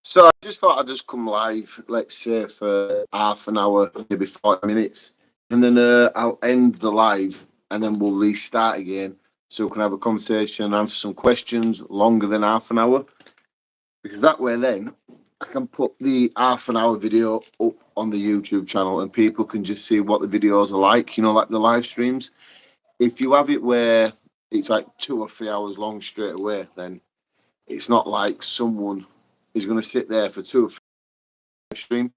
So I just thought I'd just come live, let's say for half an hour, maybe 40 minutes, and then I'll end the live and then we'll restart again so we can have a conversation, answer some questions longer than half an hour. Because that way, then I can put the half an hour video up on the YouTube channel and people can just see what the videos are like, like the live streams. If you have it where it's like 2 or 3 hours long straight away, then it's not like someone is going to sit there for 2 or 3 stream.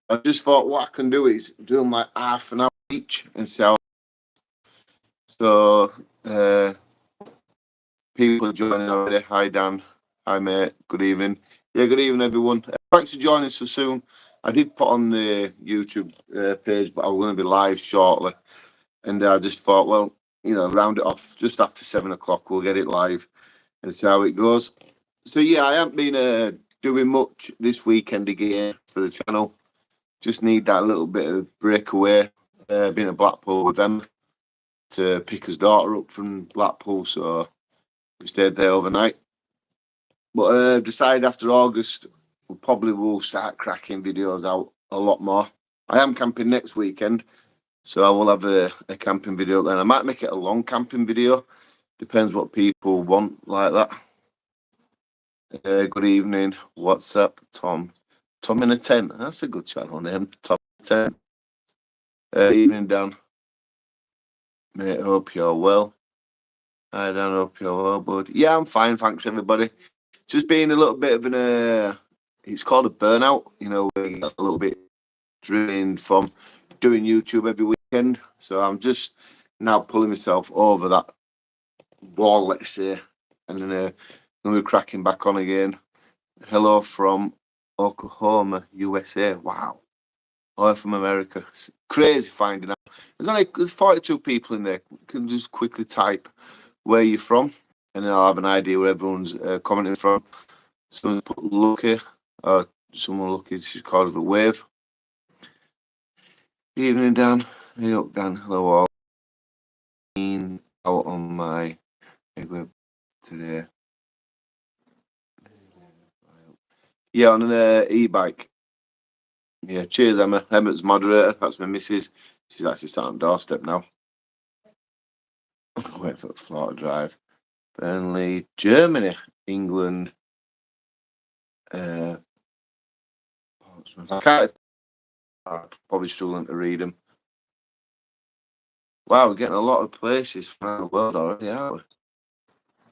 I just thought what I can do is do them like half an hour each and see how. So people are joining already. Hi Dan. Hi mate. Good evening. Yeah, good evening everyone. Thanks for joining so soon. I did put on the YouTube page, but I'm going to be live shortly, and I just thought, well, round it off just after 7 o'clock. We'll get it live and see how it goes. So yeah, I haven't been doing much this weekend again for the channel. Just need that little bit of breakaway. Been at Blackpool with them to pick his daughter up from Blackpool, so we stayed there overnight. But decided after August we probably will start cracking videos out a lot more. I am camping next weekend, so I will have a camping video then. I might make it a long camping video. Depends what people want like that. Good evening. What's up, Tom? Tom in a tent. That's a good channel name. Tom in a tent. Evening, Dan. Mate, hope you're well. I don't hope you're well, bud. Yeah, I'm fine, thanks everybody. Just being a little bit of it's called a burnout, where you get a little bit drained from doing YouTube every weekend. So I'm just now pulling myself over that wall, let's say, and then I'm going to be cracking back on again. Hello from Oklahoma, USA. Wow. Hello from America. It's crazy finding out. There's 42 people in there. You can just quickly type where you're from, and then I'll have an idea where everyone's commenting from. Someone put lucky, someone lucky, she's called with a wave. Evening, Dan. Hey up, Dan. Hello, all. Been out on my web today. Yeah, on an e-bike. Yeah, cheers, Emma. Emma's moderator. That's my missus. She's actually sat on doorstep now. Wait for the floor to drive. Burnley, Germany, England. Portsmouth. I can't. I'm probably struggling to read them. Wow, we're getting a lot of places from the world already, aren't we?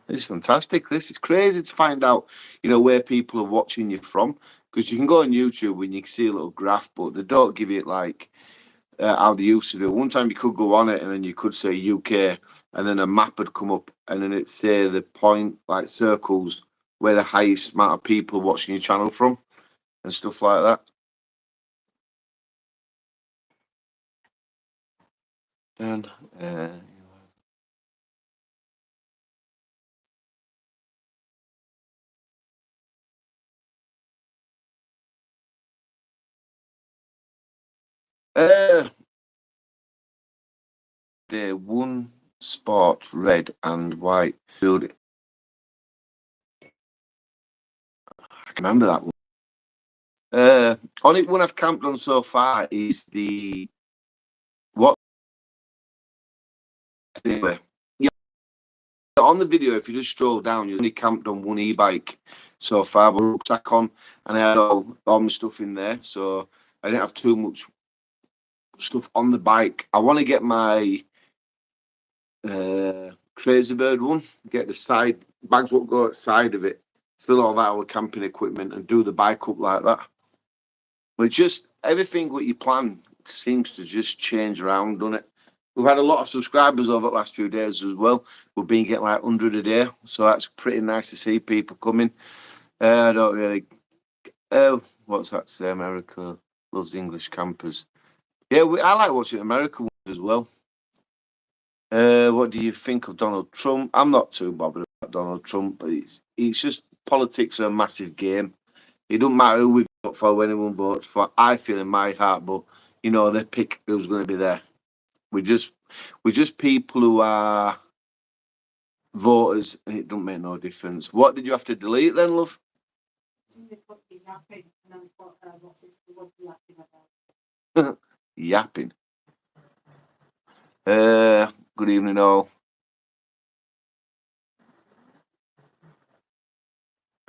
This is fantastic. This is crazy to find out, where people are watching you from. Because you can go on YouTube and you can see a little graph, but they don't give it like how they used to do. One time you could go on it and then you could say UK, and then a map would come up and then it'd say the point, like circles, where the highest amount of people watching your channel from and stuff like that. And the one spot red and white building. I can remember that one. Only one I've camped on so far is the what? Anyway, yeah. On the video, if you just scroll down, you only camped on one e-bike so far. With a rucksack on, and I had all my stuff in there, so I didn't have too much stuff on the bike. I want to get my Crazy Bird one. Get the side bags won't go outside of it. Fill all that with camping equipment and do the bike up like that. But just everything what you plan seems to just change around, doesn't it? We've had a lot of subscribers over the last few days as well. We've been getting like 100 a day, so that's pretty nice to see people coming. I don't really. What's that say? America loves English campers. Yeah, I like watching American ones as well. What do you think of Donald Trump? I'm not too bothered about Donald Trump, but it's just politics are a massive game. It doesn't matter who we vote for, when anyone votes for. I feel in my heart, but they pick who's going to be there. We're just people who are voters, and it don't make no difference. What did you have to delete then, love? Yapping. Good evening, all.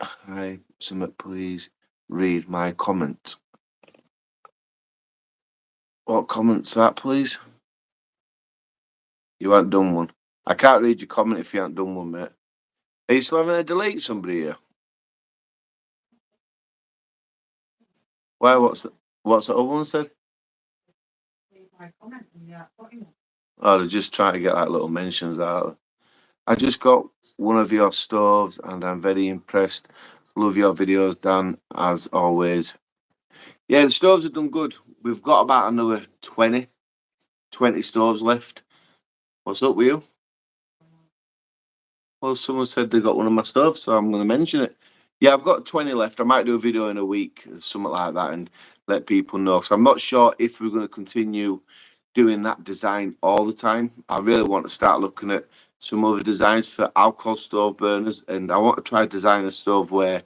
Hi, Summit, please read my comment. What comment's that, please? You haven't done one. I can't read your comment if you haven't done one, mate. Are you still having to delete somebody here? Why? What's the other one said? Oh, they're just trying to get like little mentions out. I just got one of your stoves and I'm very impressed. Love your videos, Dan, as always. Yeah, the stoves have done good. We've got about another 20 stoves left. What's up with you? Well, someone said they got one of my stoves, so I'm going to mention it. Yeah, I've got 20 left. I might do a video in a week, something like that, and let people know. So I'm not sure if we're going to continue doing that design all the time. I really want to start looking at some other designs for alcohol stove burners, and I want to try design a stove where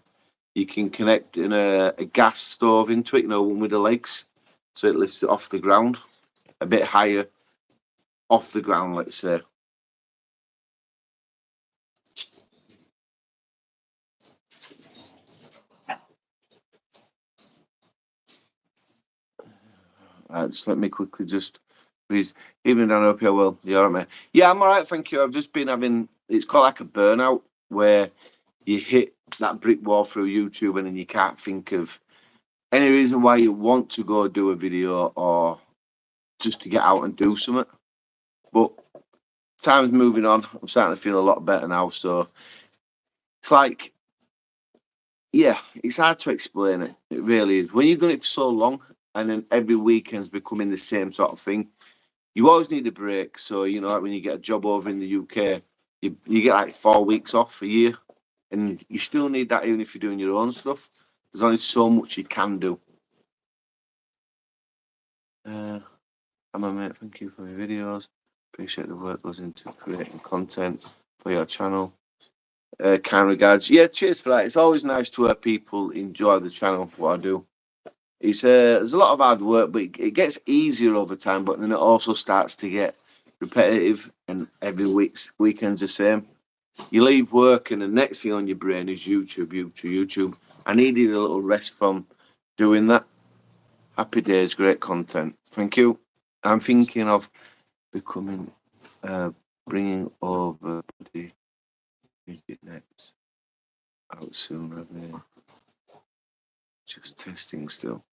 you can connect in a gas stove into it, one with the legs, so it lifts it off the ground, a bit higher off the ground, let's say. Just let me quickly just breathe. Evening, Dan. I hope you're well. You all right, mate? Yeah, I'm all right, thank you. I've just been having, it's called like a burnout, where you hit that brick wall through YouTube and then you can't think of any reason why you want to go do a video or just to get out and do something. But time's moving on. I'm starting to feel a lot better now. So it's like, yeah, it's hard to explain it. It really is. When you've done it for so long and then every weekend's becoming the same sort of thing, you always need a break. So, like when you get a job over in the UK, you get like 4 weeks off a year, and you still need that even if you're doing your own stuff. There's only so much you can do. I'm a mate. Thank you for your videos. Appreciate the work goes into creating content for your channel. Kind regards. Yeah, cheers for that. It's always nice to hear people enjoy the channel, what I do. It's there's a lot of hard work, but it gets easier over time. But then it also starts to get repetitive, and every weekend's the same. You leave work, and the next thing on your brain is YouTube. I needed a little rest from doing that. Happy days, great content. Thank you. I'm thinking of becoming, bringing over the music next out soon. Just testing still.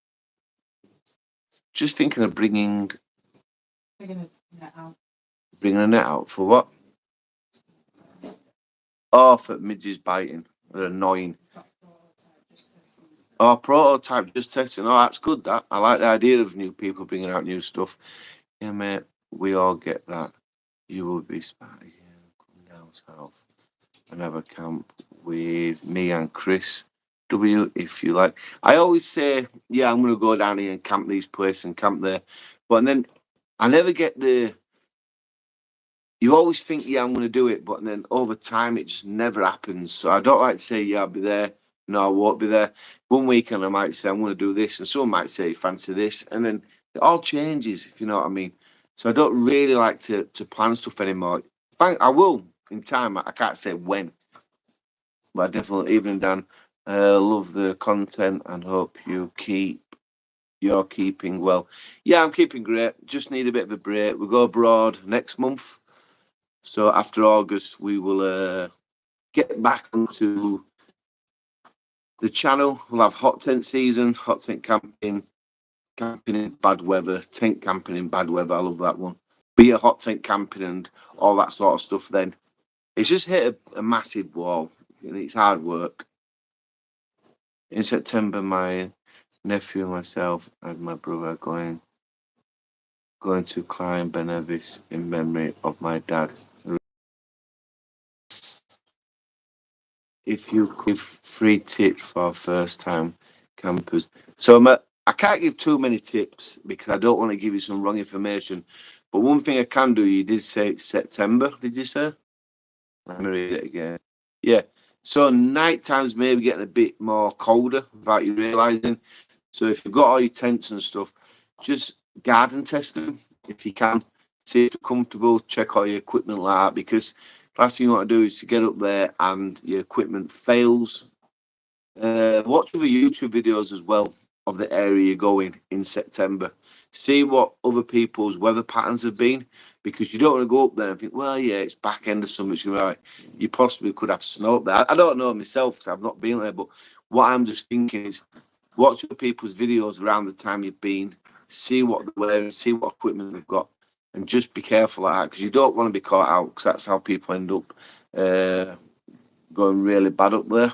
Just thinking of bringing a net out for what? Oh, for midges biting. They're annoying. Oh, prototype just testing. Oh, that's good. That I like the idea of new people bringing out new stuff. Yeah, mate. We all get that. You will be smart again. Come down south and have a camp with me and Chris W. If you like. I always say, yeah, I'm going to go down here and camp these places and camp there, but then I never get the. You always think, yeah, I'm going to do it, but then over time it just never happens. So I don't like to say, yeah, I'll be there. No, I won't be there. One weekend I might say I'm going to do this, and someone might say fancy this, and then it all changes, if you know what I mean. So I don't really like to plan stuff anymore. I will in time. I can't say when, but I definitely, evening Dan, love the content and hope you're keeping well. Yeah, I'm keeping great. Just need a bit of a break. We go abroad next month. So after August, we will get back onto the channel. We'll have hot tent season, hot tent camping in bad weather, tent camping in bad weather. I love that one. Be a hot tent camping and all that sort of stuff. Then it's just hit a massive wall. It's hard work. In September, my nephew, myself, and my brother are going to climb Ben Nevis in memory of my dad. If you give free tips for first time campers. So I can't give too many tips because I don't want to give you some wrong information. But one thing I can do, you did say it's September, did you say? Let me read it again. Yeah. So night time's maybe getting a bit more colder without you realising. So if you've got all your tents and stuff, just garden test them if you can. See if they're comfortable, check all your equipment like that, because last thing you want to do is to get up there and your equipment fails. Watch other YouTube videos as well of the area you're going in September. See what other people's weather patterns have been, because you don't want to go up there and think, well, yeah, it's back end of summer, it's gonna be all right. You possibly could have snow up there. I don't know myself because I've not been there, but what I'm just thinking is watch other people's videos around the time you've been, see what they're wearing, see what equipment they've got, and just be careful like that, because you don't want to be caught out, because that's how people end up going really bad up there.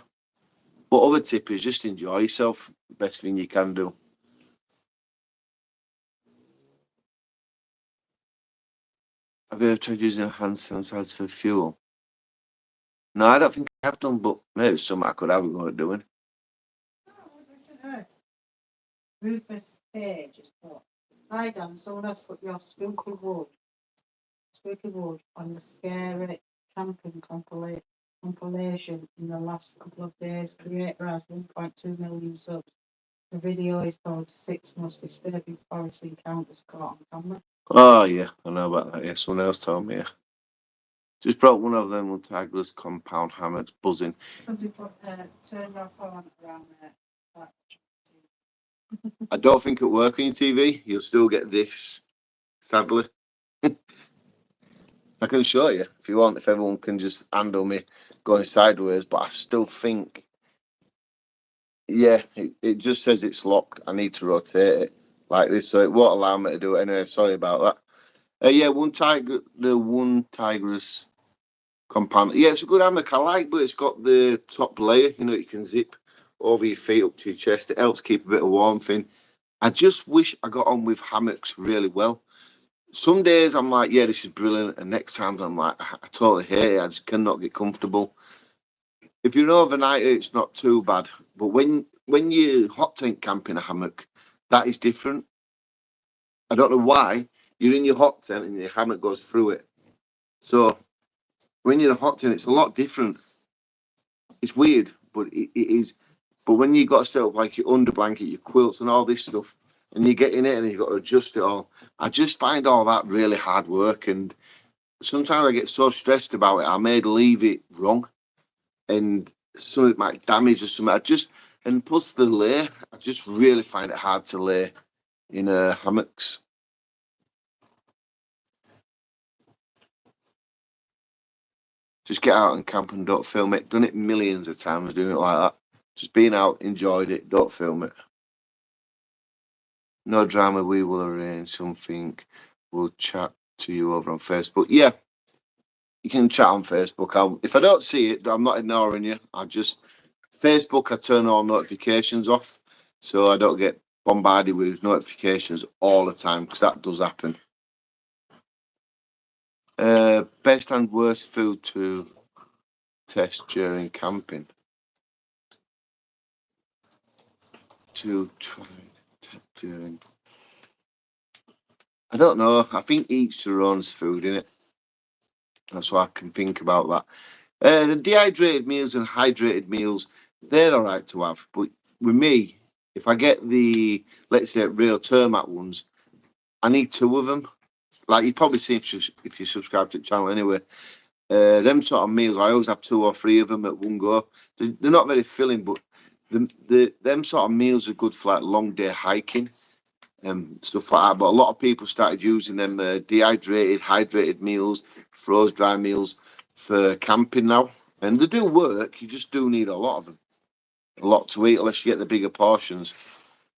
But other tip is just enjoy yourself. Best thing you can do. Have you ever tried using hand sanitizer for fuel? No, I don't think I have done, but maybe it's something I could have a go at doing. Rufus Page has put, hi Dan, someone has put your spooky wood on the scary camping compilation in the last couple of days. Creator has 1.2 million subs. The video is called 6 Most Disturbing Forest Encounters Caught on Camera. Oh, yeah, I know about that. Yeah, someone else told me. Yeah. Just brought one of them with Tiger's compound hammers buzzing. Somebody put, turn your phone around there. I don't think it'll work on your TV. You'll still get this, sadly. I can show you if you want, if everyone can just handle me going sideways, but I still think, yeah, it just says it's locked. I need to rotate it like this, so it won't allow me to do it anyway. Sorry about that. Yeah, one tiger's compound. Yeah, it's a good hammock. I like, but it's got the top layer. You can zip over your feet up to your chest. It helps keep a bit of warmth in. I just wish I got on with hammocks really well. Some days I'm like, yeah, this is brilliant, and next times I'm like, I totally hate it. I just cannot get comfortable. If you're an overnighter, it's not too bad, but when you hot tent camp in a hammock, that is different. I don't know why. You're in your hot tent and your hammock goes through it. So when you're in a hot tent, it's a lot different. It's weird, but it is. But when you got to set up like your under blanket, your quilts, and all this stuff, and you get in it and you've got to adjust it all, I just find all that really hard work. And sometimes I get so stressed about it, I may leave it wrong, and something might damage or something. And plus the lay, I just really find it hard to lay in hammocks. Just get out and camp and don't film it. Done it millions of times doing it like that. Just being out, enjoyed it, don't film it. No drama, we will arrange something. We'll chat to you over on Facebook. Yeah, you can chat on Facebook. If I don't see it, I'm not ignoring you. Facebook, I turn all notifications off so I don't get bombarded with notifications all the time, because that does happen. Best and worst food to test during camping. To try during. I don't know. I think each their own food, innit? That's what I can think about that. The dehydrated meals and hydrated meals, they're all right to have. But with me, if I get the, let's say, real termite ones, I need two of them. Like you probably see if you subscribe to the channel anyway. Them sort of meals, I always have two or three of them at one go. They're not very filling, but them sort of meals are good for like long day hiking and stuff like that. But a lot of people started using them dehydrated, hydrated meals, froze dry meals for camping now, and they do work. You just do need a lot of them, a lot to eat, unless you get the bigger portions.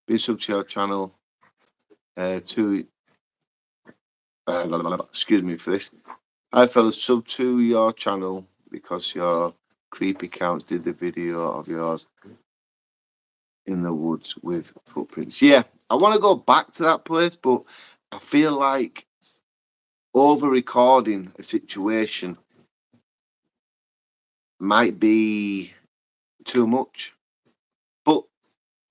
Be sub to your channel. Excuse me for this. Hi fellas, sub to your channel because your creepy counts did the video of yours in the woods with footprints. Yeah, I want to go back to that place, but I feel like over recording a situation might be too much. But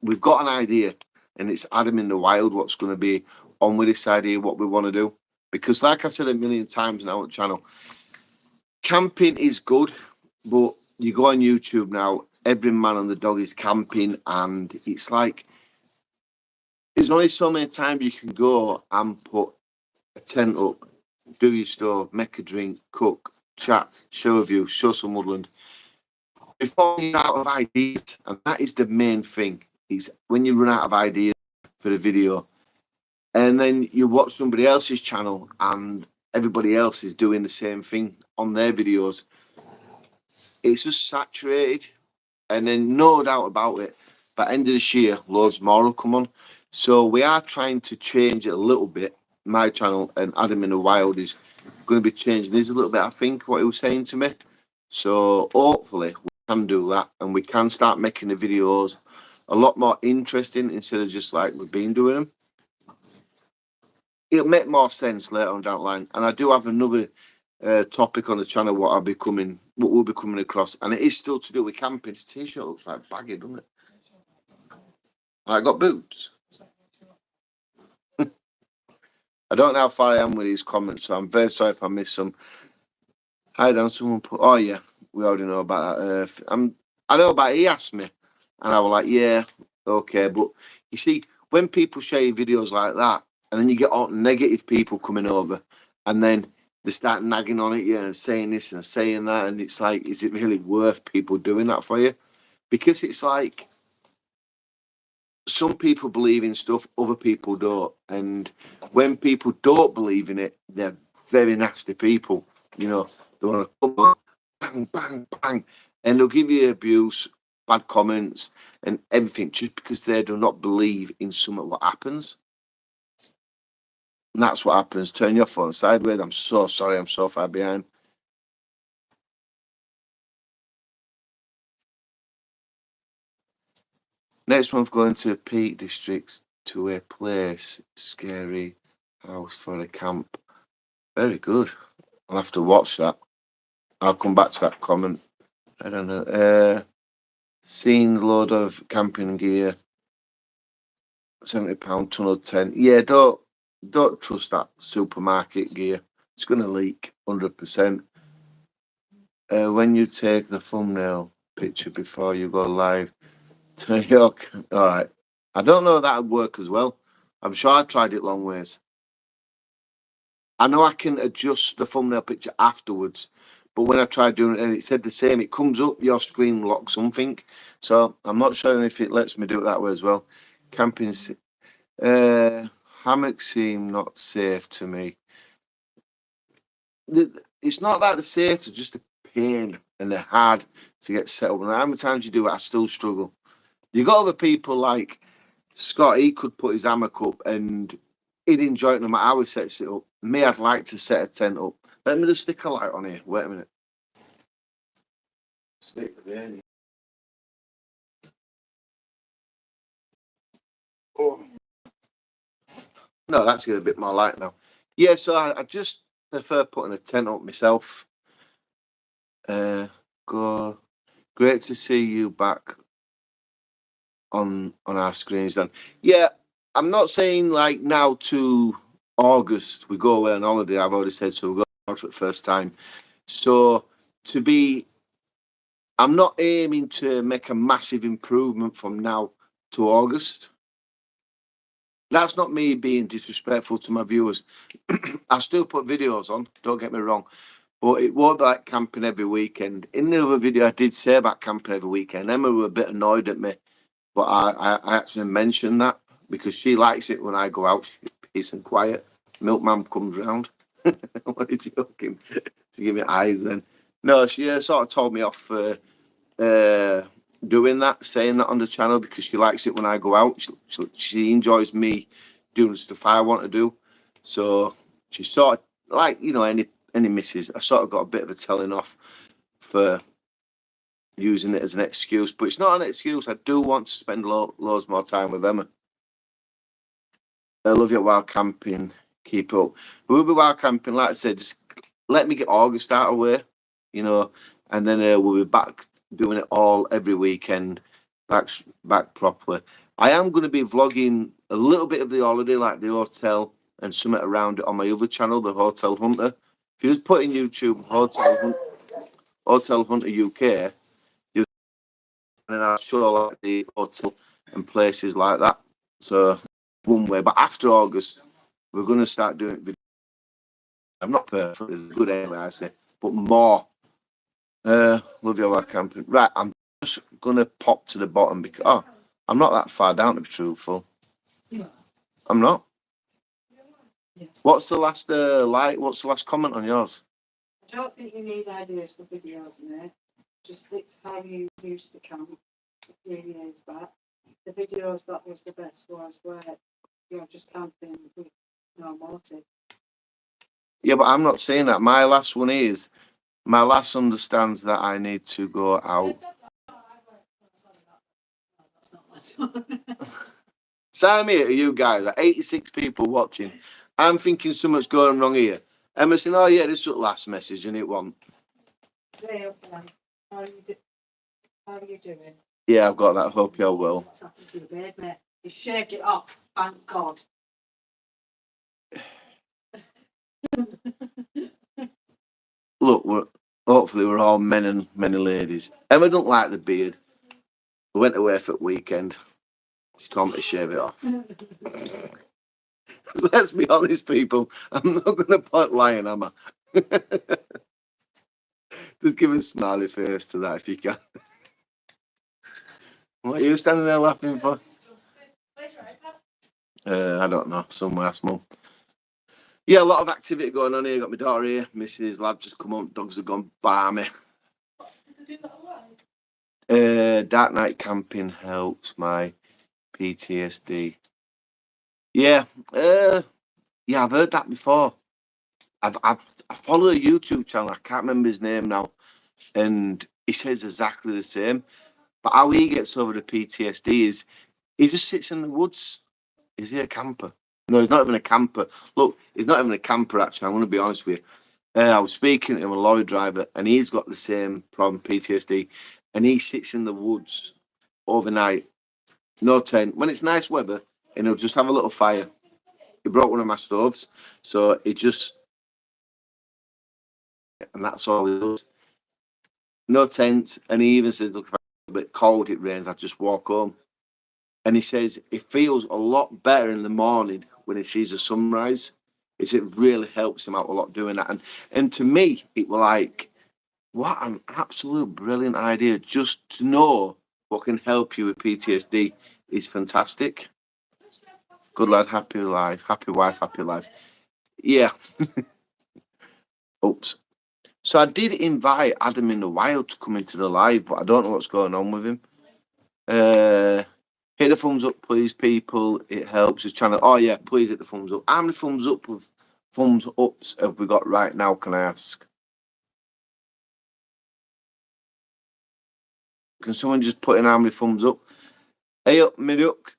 we've got an idea, and it's Adam in the Wild what's going to be on with this idea, what we want to do. Because like I said a million times now on the channel, camping is good, but you go on YouTube now, every man and the dog is camping, and it's like there's only so many times you can go and put a tent up, do your stuff, make a drink, cook, chat, show a view, show some woodland. Before you're out of ideas, and that is the main thing. Is when you run out of ideas for the video, and then you watch somebody else's channel and everybody else is doing the same thing on their videos. It's just saturated, and then no doubt about it, by the end of this year, loads more will come on. So we are trying to change it a little bit. My channel and Adam in the Wild is going to be changing this a little bit, I think, what he was saying to me. So hopefully we can do that, and we can start making the videos a lot more interesting instead of just like we've been doing them. It'll make more sense later on down the line. And I do have another topic on the channel what we'll be coming across, and it is still to do with camping. This t-shirt looks like baggy, doesn't it? I got boots. I don't know how far I am with these comments, so I'm very sorry if I miss some. Hi, Dan. Someone put, oh yeah, we already know about that. I know about it. He asked me, and I was like, yeah, okay. But you see, when people share videos like that, and then you get all negative people coming over, and then they start nagging on at you and saying this and saying that, and it's like, is it really worth people doing that for you? Because it's like, some people believe in stuff, other people don't. And when people don't believe in it, they're very nasty people. You know, they want to come on, bang, bang, bang, and they'll give you abuse, bad comments, and everything just because they do not believe in something what happens. And that's what happens. Turn your phone sideways. I'm so sorry. I'm so far behind. Next month, going to Peak District to a place, scary house for a camp. Very good. I'll have to watch that. I'll come back to that comment. I don't know. Seen a load of camping gear. £70 tunnel tent. Yeah, don't trust that supermarket gear. It's gonna leak 100%. When you take the thumbnail picture before you go live, turn your all right. I don't know if that'd work as well. I'm sure I tried it long ways. I know I can adjust the thumbnail picture afterwards, but when I tried doing it and it said the same, it comes up your screen lock something. So I'm not sure if it lets me do it that way as well. Camping, hammocks seem not safe to me. It's not that they're safe, it's just a pain and they're hard to get set up. And how many times you do it, I still struggle. You got other people like Scott, he could put his hammock up and he'd enjoy it no matter how he sets it up. Me, I'd like to set a tent up. Let me just stick a light on here. Wait a minute. Stick there. Oh. No, that's getting a bit more light now. Yeah, so I just prefer putting a tent up myself. Go. Great to see you back on our screens then. Yeah, I'm not saying like now to August we go away on holiday. I've already said so. We go out for the first time. So I'm not aiming to make a massive improvement from now to August. That's not me being disrespectful to my viewers. I still put videos on, don't get me wrong, but it won't be like camping every weekend. In the other video, I did say about camping every weekend. Emma was a bit annoyed at me, but I actually mentioned that because she likes it when I go out, peace and quiet. Milkman comes round. What are you joking? She gave me eyes then. No, she sort of told me off doing that, saying that on the channel because she likes it when I go out. She enjoys me doing the stuff I want to do. So she sort of like, you know, any misses. I sort of got a bit of a telling off for using it as an excuse, but it's not an excuse. I do want to spend loads more time with Emma. I love you while camping. Keep up. We'll be wild camping, like I said, just let me get August out of the way, you know, and then we'll be back doing it all every weekend, back properly. I am going to be vlogging a little bit of the holiday, like the hotel and something around it on my other channel, the Hotel Hunter. If you just put in YouTube Hotel Hunter UK, and then I'll show like the hotel and places like that. So one way, but after August, we're going to start doing videos. I'm not perfect, it's good anyway, I say, but more. Love your work camping. Right, I'm just going to pop to the bottom because I'm not that far down to be truthful. I'm not. What's the last What's the last comment on yours? I don't think you need ideas for videos, mate. Just it's how you used to camp 3 years back. The videos that was the best was where you're just camping with no motive. Yeah, but I'm not saying that. My last one is my last understands that I need to go out. That's not last one. Same here to you guys, like 86 people watching. I'm thinking so much going wrong here. Emma saying, oh yeah, this was the last message and it won't. Hey, okay. How are you doing? Yeah, I've got that. Hope you're well. What's happened to your beard, mate? You shaved it off, thank God. Look, hopefully we're all men and many ladies. Emma don't like the beard. We went away for the weekend. She told me to shave it off. Let's be honest, people. I'm not going to point lying, am I? Just give a smiley face to that if you can. What are you standing there laughing for? I don't know. Somewhere small. Yeah, a lot of activity going on here. Got my daughter here. Mrs. Lad just come home. Dogs have gone balmy. Dark night camping helps my PTSD. Yeah, I've heard that before. I follow a YouTube channel. I can't remember his name now, and he says exactly the same. But how he gets over the PTSD is he just sits in the woods. Is he a camper? No, he's not even a camper. Look, he's not even a camper. Actually, I'm going to be honest with you. I was speaking to him, a lorry driver, and he's got the same problem, PTSD, and he sits in the woods overnight, no tent. When it's nice weather, and he'll just have a little fire. He brought one of my stoves, so he just, and that's all he does. No tent, and he even says, look, if it's a bit cold, it rains, I just walk home. And he says it feels a lot better in the morning when he sees the sunrise. It really helps him out a lot doing that. And to me, it was like, what an absolute brilliant idea. Just to know what can help you with PTSD is fantastic. Good lad, happy life, happy wife, happy life. Yeah. Oops. So I did invite Adam in the Wild to come into the live, but I don't know what's going on with him. Hit the thumbs up, please, people. It helps his channel. Oh yeah, please hit the thumbs up. How many thumbs ups have we got right now? Can I ask? Can someone just put in how many thumbs up? Hey up, mid duck.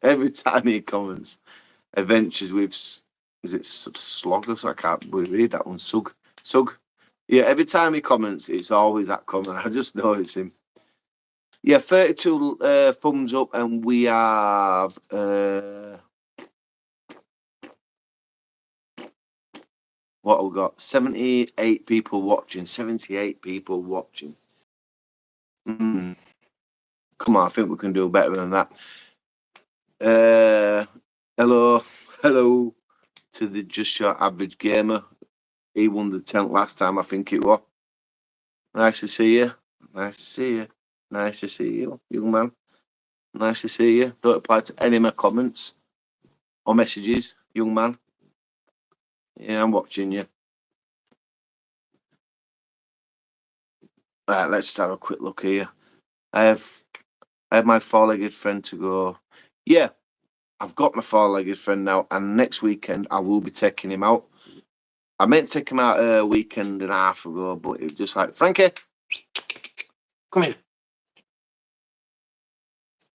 Every time he comments, adventures with is it Sloggers? I can't really read that one. Sug. Yeah, every time he comments, it's always that comment. I just know it's him. Yeah, 32 thumbs up, and we have what have we got? 78 people watching. 78 people watching. Come on, I think we can do better than that. Hello to the Just Your Average Gamer. He won the tent last time, I think it was. Nice to see you. Nice to see you. Nice to see you, young man. Nice to see you. Don't reply to any of my comments or messages, young man. Yeah, I'm watching you. Right, let's have a quick look here. I have my four-legged friend to go. Yeah, I've got my four-legged friend now, and next weekend I will be taking him out. I meant to take him out a weekend and a half ago, but it was just like, Frankie, come here.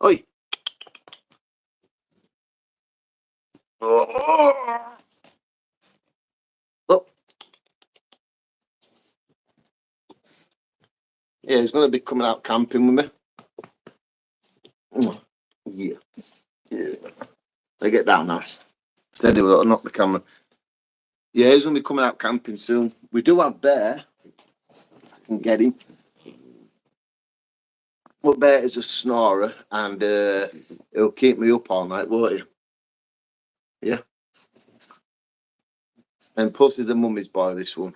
Oi. Oh. Look. Yeah, he's going to be coming out camping with me. Yeah. They get down now. Steady, we'll knock the camera. Yeah, he's going to be coming out camping soon. We do have bear. I can get him. But Bertie's a snorer, and he'll keep me up all night, won't he? Yeah. And plus, he's a mummy's boy, this one.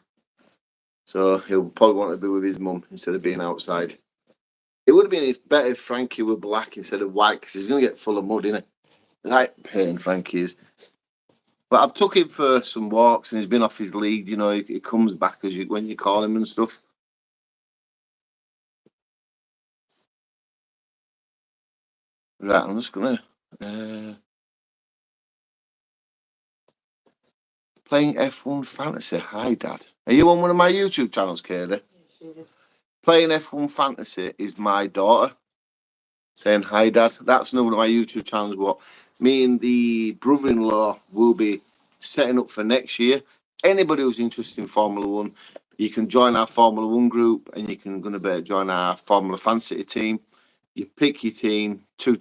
So he'll probably want to be with his mum instead of being outside. It would have been better if Frankie were black instead of white, because he's going to get full of mud, innit? Right, pain Frankie is. But I've took him for some walks, and he's been off his lead. You know, he comes back when you call him and stuff. Right, I'm just gonna playing F1 Fantasy. Hi, Dad. Are you on one of my YouTube channels, Katie? Playing F1 Fantasy is my daughter saying hi, Dad. That's another of my YouTube channels. What me and the brother-in-law will be setting up for next year. Anybody who's interested in Formula One, you can join our Formula One group, and you can join our Formula Fan City team. You pick your team, two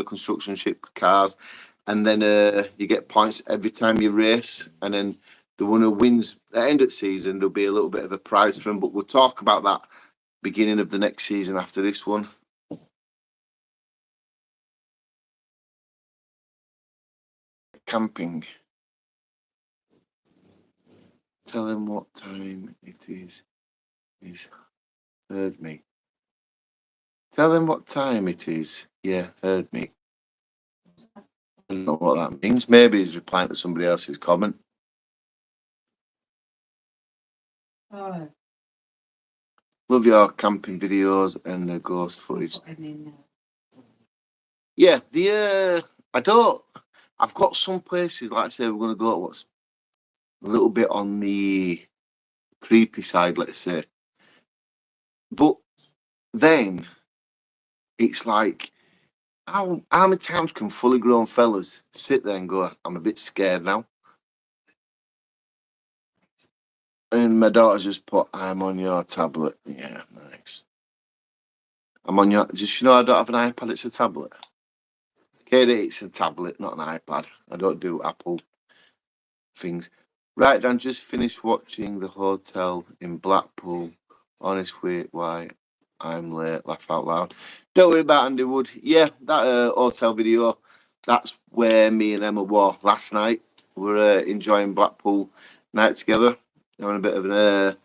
construction ship cars, and then you get points every time you race. And then the one who wins at the end of the season, there'll be a little bit of a prize for him. But we'll talk about that beginning of the next season after this one. Camping. Tell him what time it is. He's heard me. Tell him what time it is. Yeah, heard me. I don't know what that means. Maybe he's replying to somebody else's comment. Oh, Love your camping videos and the ghost footage. Yeah, I've got some places, like I say, we're going to go to what's a little bit on the creepy side, let's say. But then it's like, how many times can fully grown fellas sit there and go, I'm a bit scared now? And my daughter's just put, I'm on your tablet. Yeah, nice. I'm on your, just, I don't have an iPad, it's a tablet. Katie, it's a tablet, not an iPad. I don't do Apple things. Right, Dan, just finished watching The Hotel in Blackpool. Honest way why I'm late, laugh out loud. Don't worry about Andy Wood. Yeah, that hotel video, that's where me and Emma were last night. We're enjoying Blackpool night together. Having a bit of an,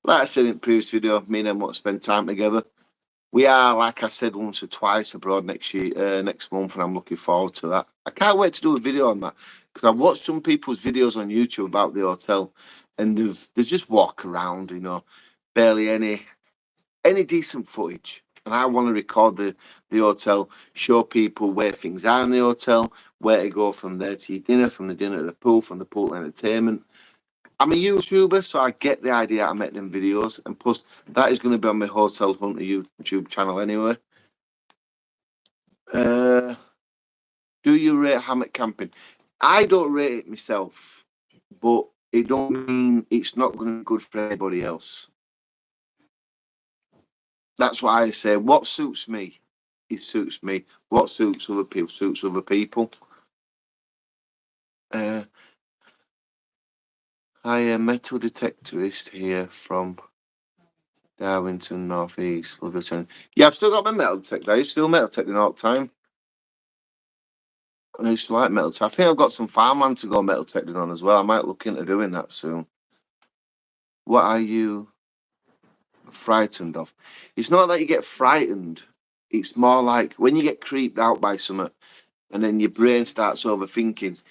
like I said in the previous video, me and Emma want to spend time together. We are, like I said, once or twice abroad next month, and I'm looking forward to that. I can't wait to do a video on that, because I've watched some people's videos on YouTube about the hotel, and they just walk around, barely any decent footage. And I want to record the hotel, show people where things are in the hotel, where to go from there to your dinner, from the dinner to the pool, from the pool to entertainment. I'm a YouTuber, so I get the idea I make them videos, and plus that is going to be on my Hotel Hunter YouTube channel anyway. Do you rate hammock camping? I don't rate it myself, but it don't mean it's not going to be good for anybody else. That's why I say what suits me, it suits me. What suits other people suits other people. I am metal detectorist here from Darwinton, North East. Love your channel. Yeah, I've still got my metal detector. I used to do metal detecting all the time. I used to like metal detecting. I think I've got some farmland to go metal detecting on as well. I might look into doing that soon. What are you frightened of? It's not that you get frightened. It's more like when you get creeped out by something and then your brain starts overthinking.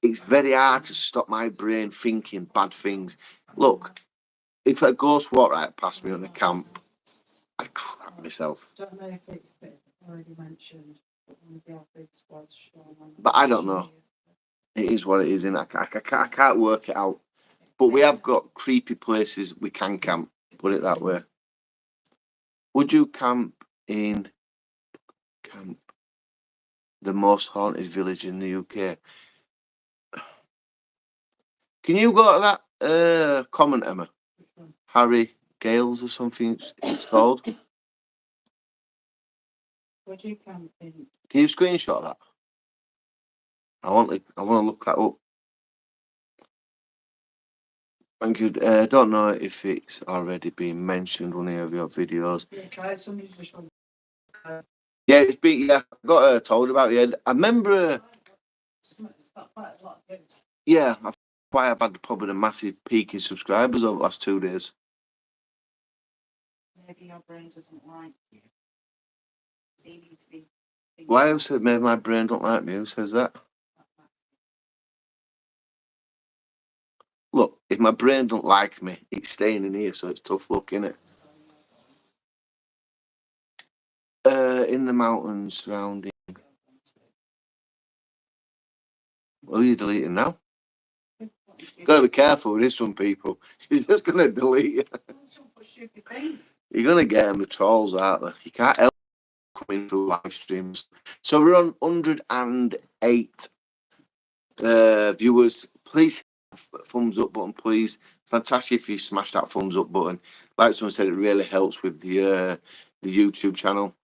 It's very hard to stop my brain thinking bad things. Look, if a ghost walked right past me on the camp, I'd crap myself. I don't know if it's been already mentioned, but one of the big squads shown on. But I don't know. It is what it is, and I can't work it out. But we have got creepy places we can camp, put it that way. Would you camp in the most haunted village in the UK? Can you go to that comment, Emma? Harry Gales or something it's called. Would you camp in? Can you screenshot that? I want to look that up. Thank you. I don't know if it's already been mentioned on any of your videos. Yeah, try somebody just want. Yeah, it's been. Yeah, I got told about it. I remember. It's got quite a lot of views. Yeah, I've had probably a massive peak in subscribers over the last 2 days. Maybe your brain doesn't like you. So you need to be. Why else said maybe my brain don't like me? Who says that? Look, if my brain don't like me, it's staying in here, so it's tough luck, innit? In the mountains surrounding. What are you deleting now? Gotta be careful with this one, people. She's just gonna delete you. You're gonna get them, the trolls, aren't they? You can't help coming through live streams. So we're on 108 viewers. Please hit the thumbs up button, please. Fantastic if you smash that thumbs up button. Like someone said, it really helps with the YouTube channel.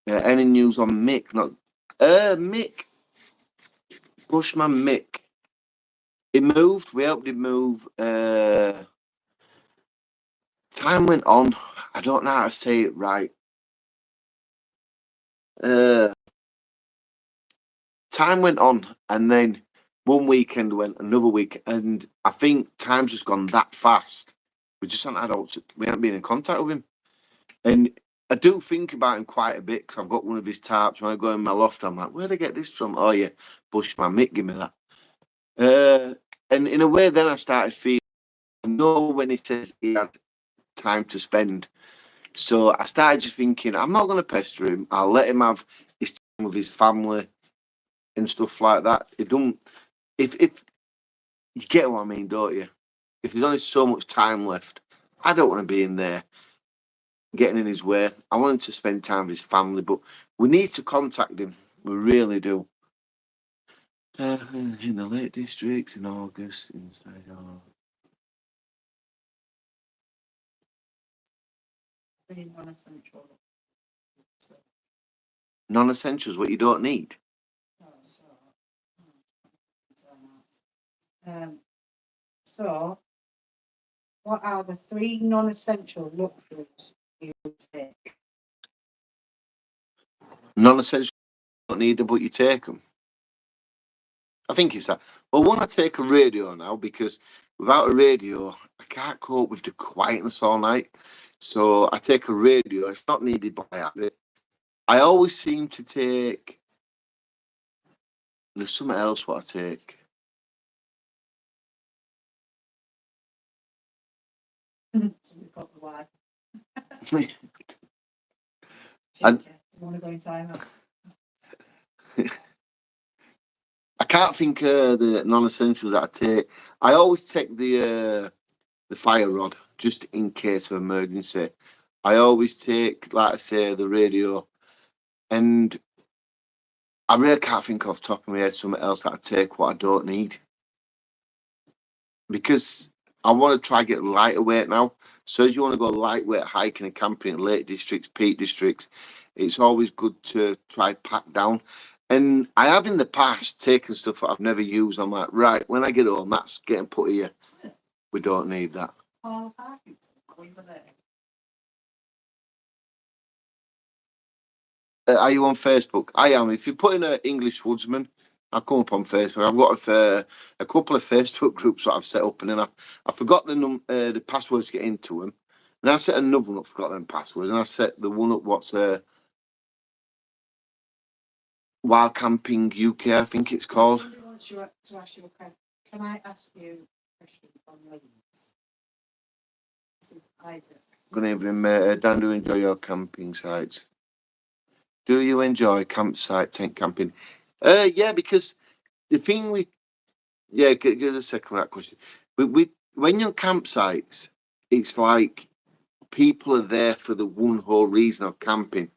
Any news on Mick? Not Mick. Bushman Mick. He moved. We helped him move. Time went on. I don't know how to say it right. Time went on, and then one weekend went, another week, and I think time's just gone that fast. We just haven't we haven't been in contact with him, and I do think about him quite a bit because I've got one of his tarps. When I go in my loft, I'm like, where'd I get this from? Oh yeah, Bushman Mick, give me that. And in a way, then I started feeling. I know when he says he had time to spend. So I started just thinking, I'm not going to pester him. I'll let him have his time with his family and stuff like that. It don't. If you get what I mean, don't you? If there's only so much time left, I don't want to be in there getting in his way. I want him to spend time with his family, but we need to contact him. We really do. In the Lake District in August, inside. Pretty non-essential. Non-essentials, what you don't need. So, what are the 3 non-essential luxuries you would take? Non-essentials, you don't need them, but you take them. I think it's that. Well, one, I take a radio now because without a radio, I can't cope with the quietness all night. So I take a radio. It's not needed, but I have it. I always seem to take. There's something else what I take. So we've got the wife. And- You want to go in time out? I can't think of the non-essentials that I take. I always take the fire rod just in case of emergency. I always take, like I say, the radio, and I really can't think off the top of my head something else that I take what I don't need. Because I want to try get lighter weight now. So as you want to go lightweight hiking and camping in Lake Districts, Peak Districts, it's always good to try pack down. And I have in the past taken stuff that I've never used. I'm like, right, when I get home, that's getting put here. We don't need that. Are you on Facebook? I am. If you put in an English woodsman, I'll come up on Facebook. I've got a couple of Facebook groups that I've set up, and then I forgot the passwords to get into them. And I set another one up, forgot them passwords, and I set the one up what's Wild Camping UK, I think it's called. Somebody wants you to ask you, okay, can I ask you a question from Leeds? This is Isaac. Good evening, mate. Dan, do you enjoy your camping sites? Do you enjoy campsite tent camping? Yeah, because the thing with give us a second on that question. When you're on campsites, it's like people are there for the one whole reason of camping.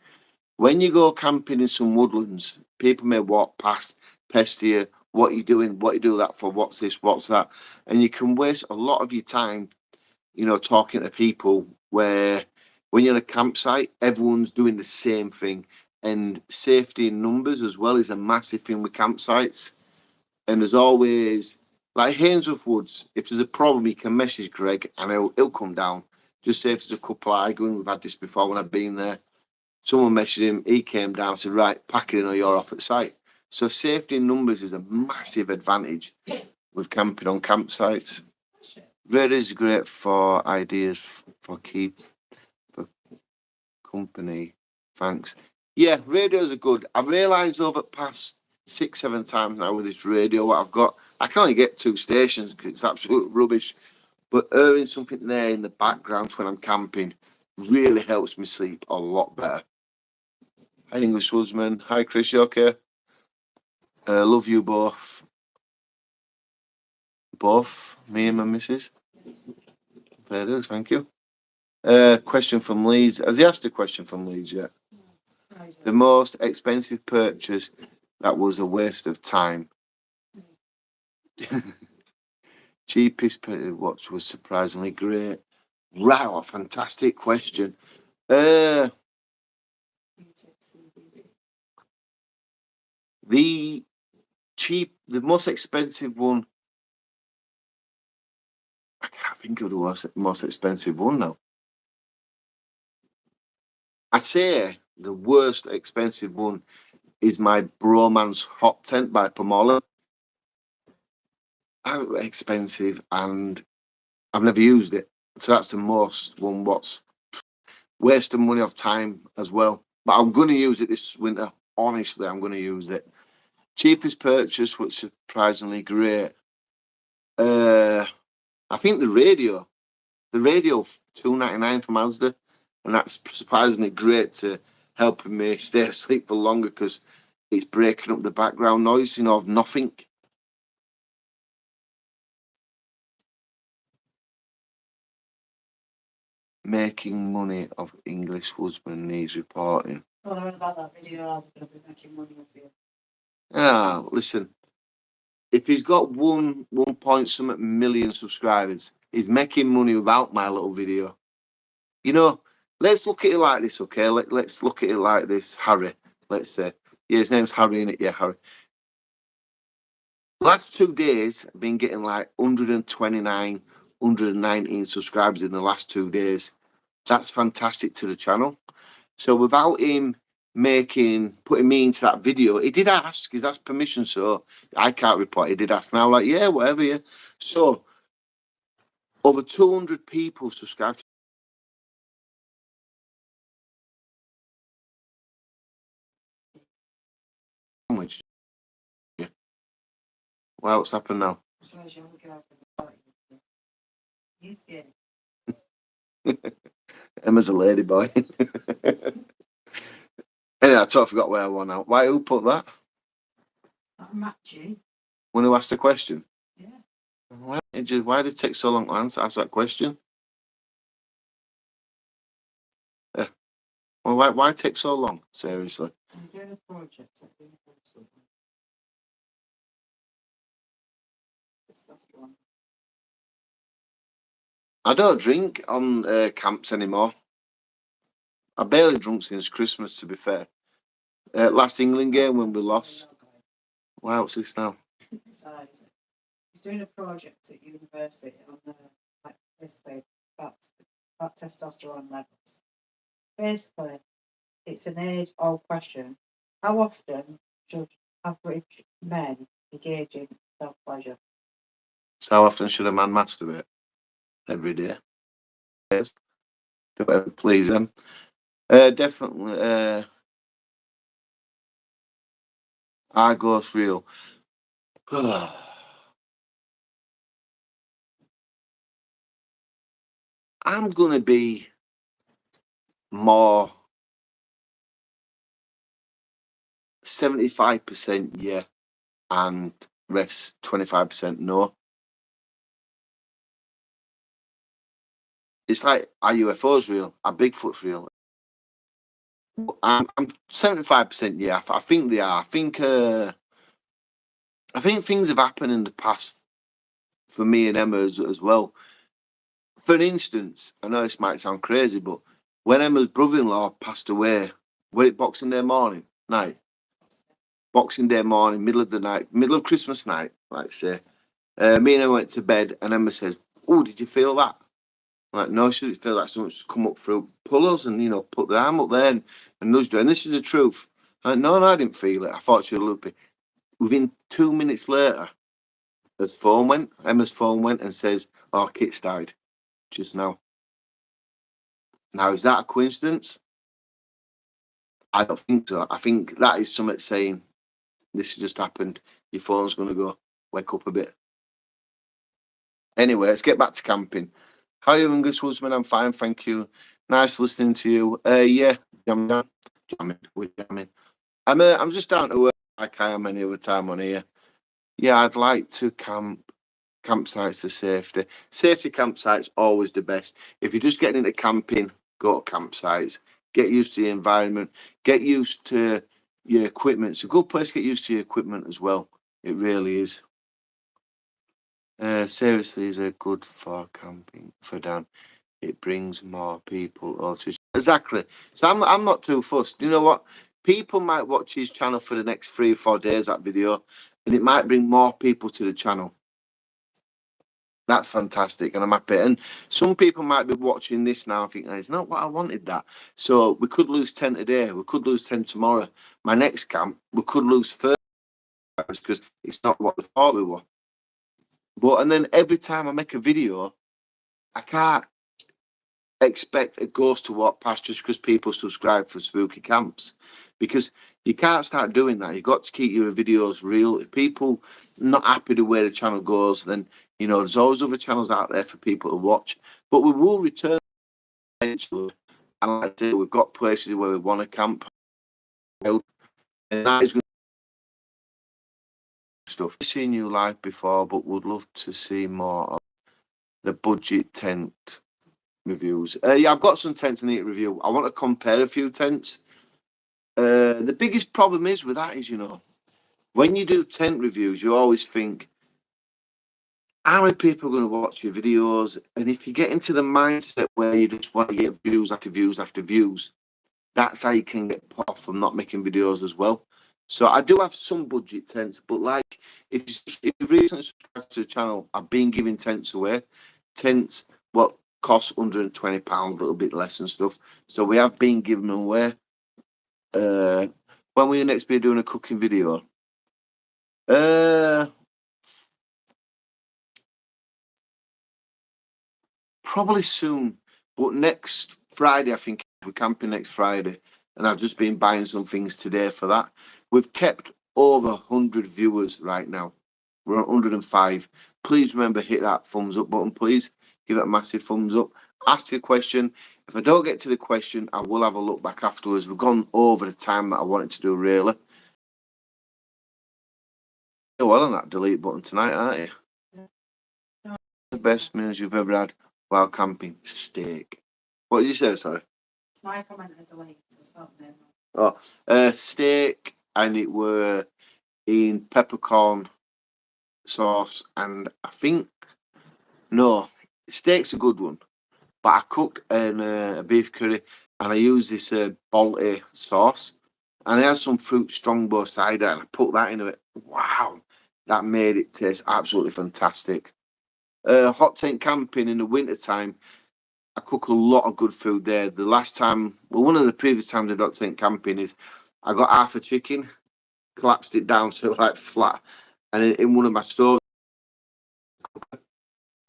When you go camping in some woodlands, people may walk past, pester you. What are you doing? What you do that for? What's this? What's that? And you can waste a lot of your time, talking to people where when you're in a campsite, everyone's doing the same thing. And safety in numbers as well is a massive thing with campsites. And there's always like Hainsworth Woods, if there's a problem, you can message Greg and he'll come down. Just say if there's a couple arguing, we've had this before when I've been there. Someone messaged him, he came down, said, right, pack it in or you're off at site. So safety in numbers is a massive advantage with camping on campsites. Radio is great for ideas for company. Thanks. Yeah, radios are good. I've realised over the past 6-7 times now with this radio what I've got, I can only get 2 stations because it's absolute rubbish. But hearing something there in the background when I'm camping really helps me sleep a lot better. Hi, English Woodsman. Hi, Chris. You okay? Love you both. Both, me and my missus. There it is. Thank you. Question from Leeds. Has he asked a question from Leeds yet? The most expensive purchase that was a waste of time. Cheapest watch was surprisingly great. Wow, a fantastic question. The most expensive one. I can't think of the most expensive one now. I'd say the worst expensive one is my Bromance hot tent by Palmolive. Expensive, and I've never used it. So that's the most one. What's wasting money of time as well. But I'm going to use it this winter. Honestly, I'm going to use it. Cheapest purchase, which is surprisingly great. I think the radio $2.99 from Asda, and that's surprisingly great to helping me stay asleep for longer because it's breaking up the background noise, of nothing. Making money of English Woodsman needs reporting. Well, I read about that video. I'm going to be making money off you. Listen. If he's got 1 point something million subscribers, he's making money without my little video. Let's look at it like this, okay? Let's look at it like this. Harry, let's say. Yeah, his name's Harry, innit? Yeah, Harry. Last 2 days, I've been getting like 129, 119 subscribers in the last 2 days. That's fantastic to the channel. So without him putting me into that video, he did ask, he's asked permission, so I can't report. He did ask, and I'm like, yeah, whatever, yeah. So over 200 people subscribed. Which, yeah. Well, what's happened now? Emma's a lady boy. Anyway, I totally forgot where I went out. Why? Who put that? Matchy. When who asked a question? Yeah. Why did it take so long to ask that question? Well, why take so long? Seriously. I'm doing a project. I don't drink on camps anymore. I barely drunk since Christmas, to be fair. Last England game when we lost. Wow, what's this now? He's doing a project at university on basically about testosterone levels. Basically, it's an age-old question. How often should average men engage in self-pleasure? So how often should a man masturbate? Every day. Yes. Do whatever please them. Definitely. Argos real. I'm gonna be more 75% yeah, and rest 25% no. It's like, are UFOs real? Are Bigfoot's real? I'm 75% yeah. I think they are. I think things have happened in the past for me and Emma as well. For instance, I know this might sound crazy, but when Emma's brother-in-law passed away, Boxing Day morning, Boxing Day morning, middle of the night, middle of Christmas night, like say, Me and Emma went to bed, and Emma says, "Oh, did you feel that?" I'm like, "No, she didn't feel like someone's come up through, pull us, and put their arm up there and nudged her." And this is the truth. I'm like, "No, I didn't feel it. I thought she was loopy." Within 2 minutes later, Emma's phone went and says, "Oh, Kit's died just now." Now, is that a coincidence? I don't think so. I think that is something saying this has just happened. Your phone's going to go. Wake up a bit. Anyway, let's get back to camping. How are you, English Woodsman? I'm fine, thank you. Nice listening to you. Yeah, jamming. We're jamming. I'm just down to work like I am any other time on here. Yeah, I'd like to campsites for safety. Safety campsites always the best. If you're just getting into camping, go to campsites. Get used to the environment. Get used to your equipment. It's a good place to get used to your equipment as well. It really is. Seriously, is it good for camping for Dan? It brings more people over. Exactly. So I'm not too fussed. You know what? People might watch his channel for the next 3 or 4 days, that video, and it might bring more people to the channel. That's fantastic, and I'm happy. And some people might be watching this now and thinking, it's not what I wanted that. So we could lose 10 today, we could lose 10 tomorrow. My next camp, we could lose 30 because it's not what they thought we were. And then every time I make a video, I can't expect a ghost to walk past just because people subscribe for spooky camps, because you can't start doing that. You've got to keep your videos real. If people not happy the way the channel goes, then there's always other channels out there for people to watch. But we will return eventually, and like I say, we've got places where we want to camp, and that is good stuff. I've seen you live before, but would love to see more of the budget tent reviews. Yeah, I've got some tents I need to review. I want to compare a few tents. The biggest problem is with that is, when you do tent reviews, you always think, how many people are going to watch your videos? And if you get into the mindset where you just want to get views after views after views, that's how you can get put off from not making videos as well. So I do have some budget tents, but like if you've recently subscribed to the channel, I've been giving tents away. Tents what cost £120, a little bit less and stuff. So we have been giving them away. When will you next be doing a cooking video? Probably soon, but next Friday, I think we're camping next Friday, and I've just been buying some things today for that. We've kept over 100 viewers right now. We're on 105. Please remember, hit that thumbs up button, please. Give it a massive thumbs up. Ask your question. If I don't get to the question, I will have a look back afterwards. We've gone over the time that I wanted to do, really. You're well on that delete button tonight, aren't you? Yeah. The best meals you've ever had while camping? Steak. What did you say, sorry? My comment is delete. It's not there. Oh, steak, and it were in peppercorn sauce, and I think no, steak's a good one. But I cooked a beef curry, and I used this Balti sauce, and I had some fruit strongbow cider, and I put that into it. Wow, that made it taste absolutely fantastic. Hot tent camping in the winter time. I cook a lot of good food there. The last time, well, one of the previous times I got tent camping is I got half a chicken, collapsed it down so like flat, and in one of my stoves,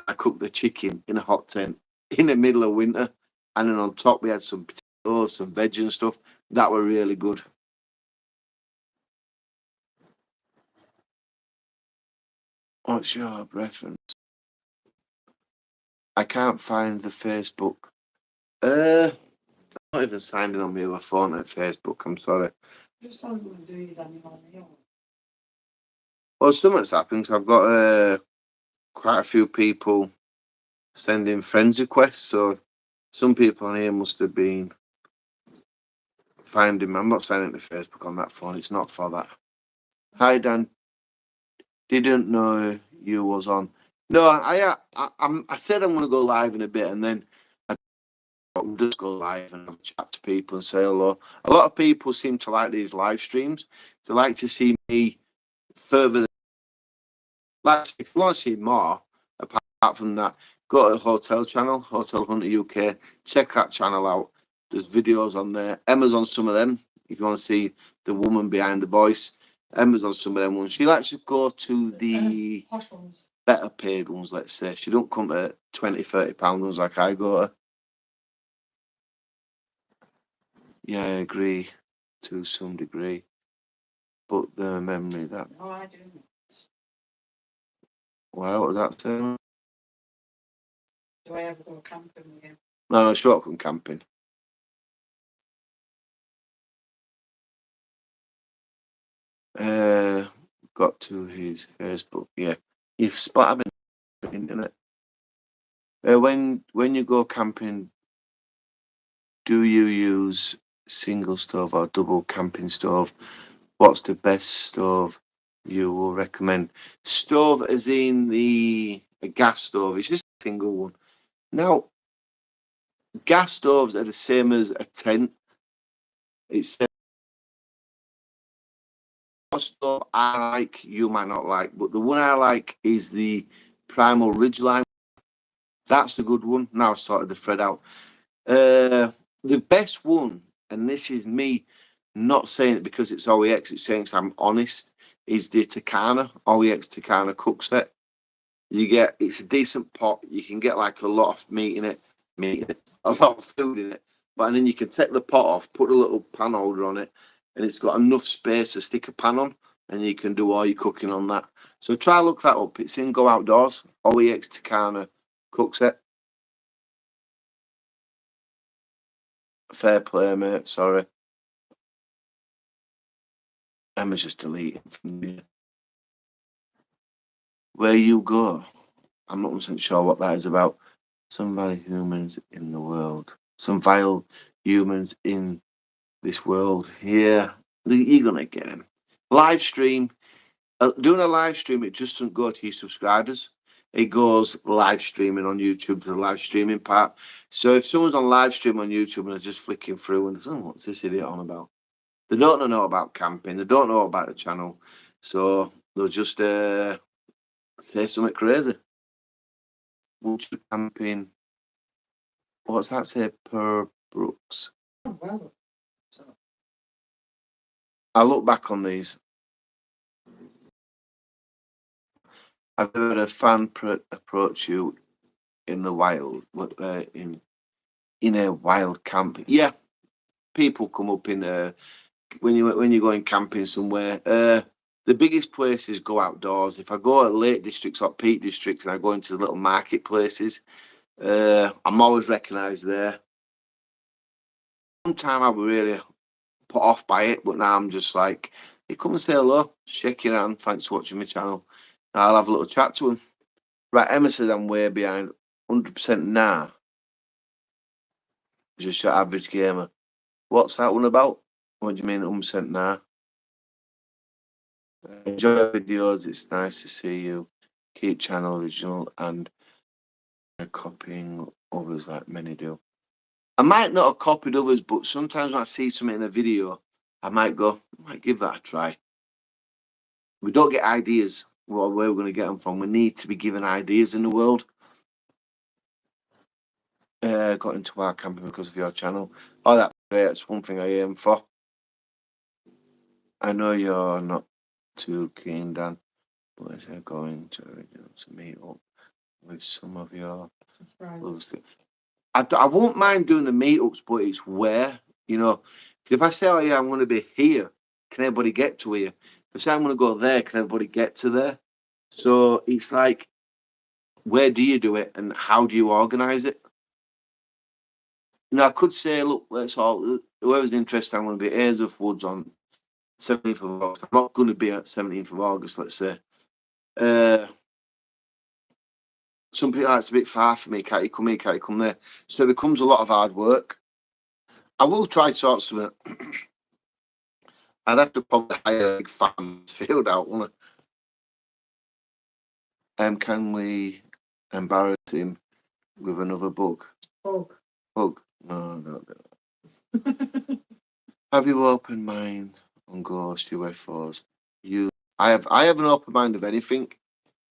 I cooked the chicken in a hot tent in the middle of winter, and then on top we had some potatoes, some veg and stuff that were really good. What's your preference? I can't find the Facebook. I'm not even signed in on my other phone at Facebook. I'm sorry. Just so we do it anymore. Well, something's happened. So I've got quite a few people sending friends requests. So some people on here must have been finding me. I'm not signing to Facebook on that phone. It's not for that. Hi Dan, didn't know you was on. No, I said I'm going to go live in a bit, and then I just go live and have a chat to people and say hello. A lot of people seem to like these live streams. They like to see me further Like, if you want to see more, apart from that, go to the Hotel channel, Hotel Hunter UK. Check that channel out. There's videos on there. Emma's on some of them. If you want to see the woman behind the voice, Emma's on some of them ones. She likes to go to the Posh ones. better paid ones, let's say. She don't come to 20, 30 pound ones like I go to. Yeah, I agree to some degree. But the memory that, Oh, I do. wow, what was that saying? Do I ever go camping with you? No, she won't come camping. Got to his Facebook. Yeah, you've spot him on the internet. When you go camping, do you use single stove or double camping stove? What's the best stove you will recommend? Stove as in a gas stove. It's just a single one. Now, gas stoves are the same as a tent. It's a stove I like, you might not like, but the one I like is the Primal Ridgeline. That's the good one. Now I started the thread out. The best one, and this is me not saying it because it's OEX, it's saying I'm honest, is the Takana, OEX Takana cook set. It's a decent pot. You can get like a lot of meat in it, a lot of food in it. But and then you can take the pot off, put a little pan holder on it, and it's got enough space to stick a pan on, and you can do all your cooking on that. So try look that up. It's in Go Outdoors, OEX Takana cook set. Fair play, mate. Sorry. Emma's just deleting from me. Where you go? I'm not 100% sure what that is about. Some vile humans in the world. Some vile humans in this world. Yeah, you're gonna get him. Live stream. Doing a live stream, it just doesn't go to your subscribers. It goes live streaming on YouTube to the live streaming part. So if someone's on live stream on YouTube and they're just flicking through and they're, oh, what's this idiot on about? They don't know about camping. They don't know about the channel. So they'll just say something crazy. Woodford camping. What's that say per Brooks? Oh, well. So, I look back on these. I've heard a fan approach you in the wild, in a wild camp. Yeah, people come up in when you're going camping somewhere. The biggest places go outdoors. If I go at Lake Districts or Peak Districts and I go into the little marketplaces, I'm always recognised there. One time I was really put off by it, but now I'm just like, hey, come and say hello, shake your hand, thanks for watching my channel. I'll have a little chat to him. Right, Emma says I'm way behind. 100% nah. Just your average gamer. What's that one about? What do you mean 100% nah? Enjoy your videos. It's nice to see you. Keep channel original and copying others like many do. I might not have copied others, but sometimes when I see something in a video, I might give that a try. We don't get ideas. Well, where we're going to get them from? We need to be given ideas in the world. Got into our camping because of your channel. Oh, that's great. That's one thing I aim for. I know you're not too keen, Dan, but if you're going to meet up with some of your loves. I won't mind doing the meetups, but it's where, if I say, oh yeah, I'm going to be here, can everybody get to here? If I say I'm going to go there, can everybody get to there? So it's like, where do you do it and how do you organise it? I could say, look, whoever's interested, I'm going to be at Ainsworth Woods on 17th of August. I'm not going to be at 17th of August, let's say. Some people, it's a bit far for me. Can't you come here? Can't you come there? So it becomes a lot of hard work. I will try to sort something. I'd have to probably hire a big farm's field out, wouldn't I? Can we embarrass him with another bug? bug. Bug? No, no. Have you open mind on ghost UFOs? I have an open mind of anything.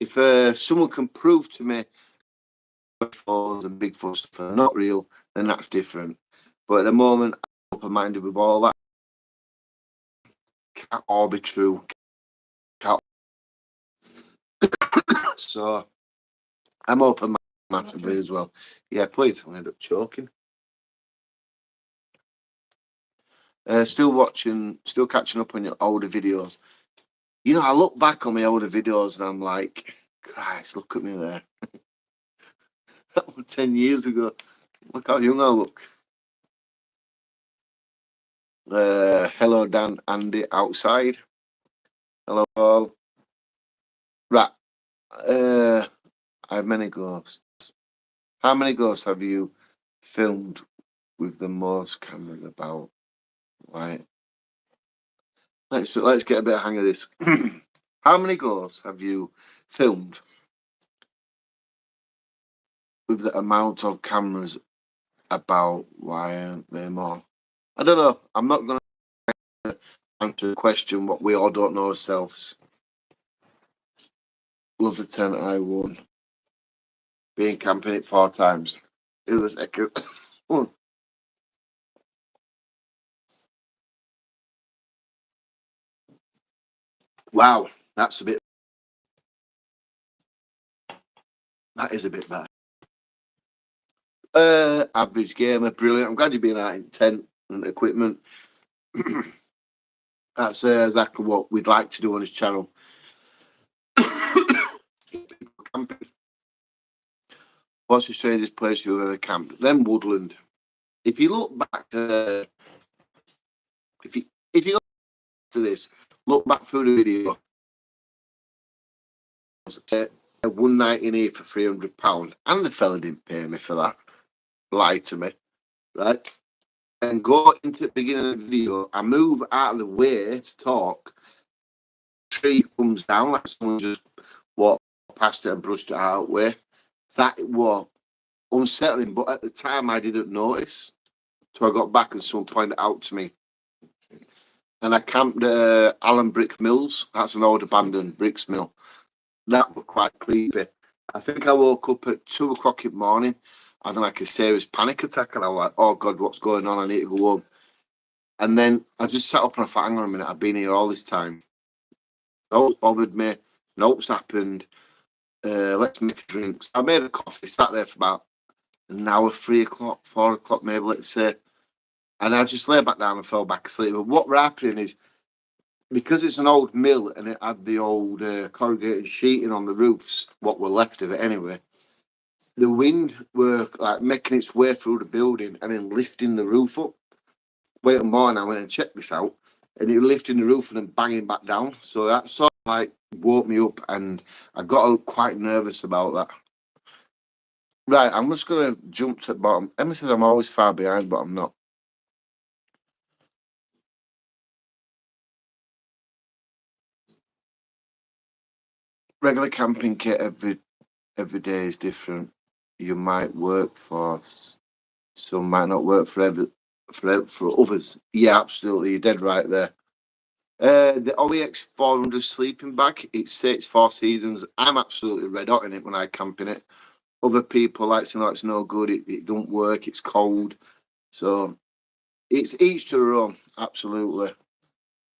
If someone can prove to me UFOs and Bigfoot stuff are not real, then that's different. But at the moment, I'm open-minded with all that. Can't all be true. Can't. So I'm open massively as well. Yeah, please. I'll end up choking. Still catching up on your older videos. You know, I look back on my older videos and I'm like, Christ, look at me there. That was 10 years ago. Look how young I look. Hello, Dan, Andy, outside. Hello, all. Right. I have many ghosts. How many ghosts have you filmed with the most cameras about? Right. Let's get a bit of hang of this. How many ghosts have you filmed with the amount of cameras about? Why aren't there more? I don't know. I'm not going to answer the question what we all don't know ourselves. Love the tent I won. Being camping it 4 times. It was a second. Wow, that's a bit. That is a bit bad. Average gamer, brilliant. I'm glad you've been out in tent and equipment. That's exactly what we'd like to do on this channel. Camping. What's the strangest place you've ever camped? Then Woodland. If you look back, if you look to this, look back through the video. One night in here for £300, and the fella didn't pay me for that. Lied to me, right? And go into the beginning of the video. I move out of the way to talk. Tree comes down like someone just walked past it and brushed it out way. That was unsettling, but at the time I didn't notice. So I got back and someone pointed it out to me. And I camped at Allen Brick Mills. That's an old abandoned bricks mill. That was quite creepy. I think I woke up at 2 o'clock in the morning, having like a serious panic attack, and I was like, oh God, what's going on? I need to go home. And then I just sat up and I thought, hang on a minute, I've been here all this time. No one's bothered me, no what's happened. Let's make a drink. So I made a coffee, sat there for about an hour, 3 o'clock, 4 o'clock maybe, let's say. And I just lay back down and fell back asleep. But what was happening is, because it's an old mill and it had the old corrugated sheeting on the roofs, what were left of it anyway, the wind were like making its way through the building and then lifting the roof up. Wait a morning, I went and checked this out, and it was lifting the roof and then banging back down. So that sort of like woke me up, and I got quite nervous about that. Right, I'm just going to jump to the bottom. Emma says I'm always far behind, but I'm not. Regular camping kit every day is different. You might work for some, might not work for others. Yeah, absolutely. You're dead right there. The OEX 400 sleeping bag, it's 4 seasons. I'm absolutely red hot in it when I camp in it. Other people like saying, oh, it's no good, it don't work, it's cold. So it's each to their own, absolutely.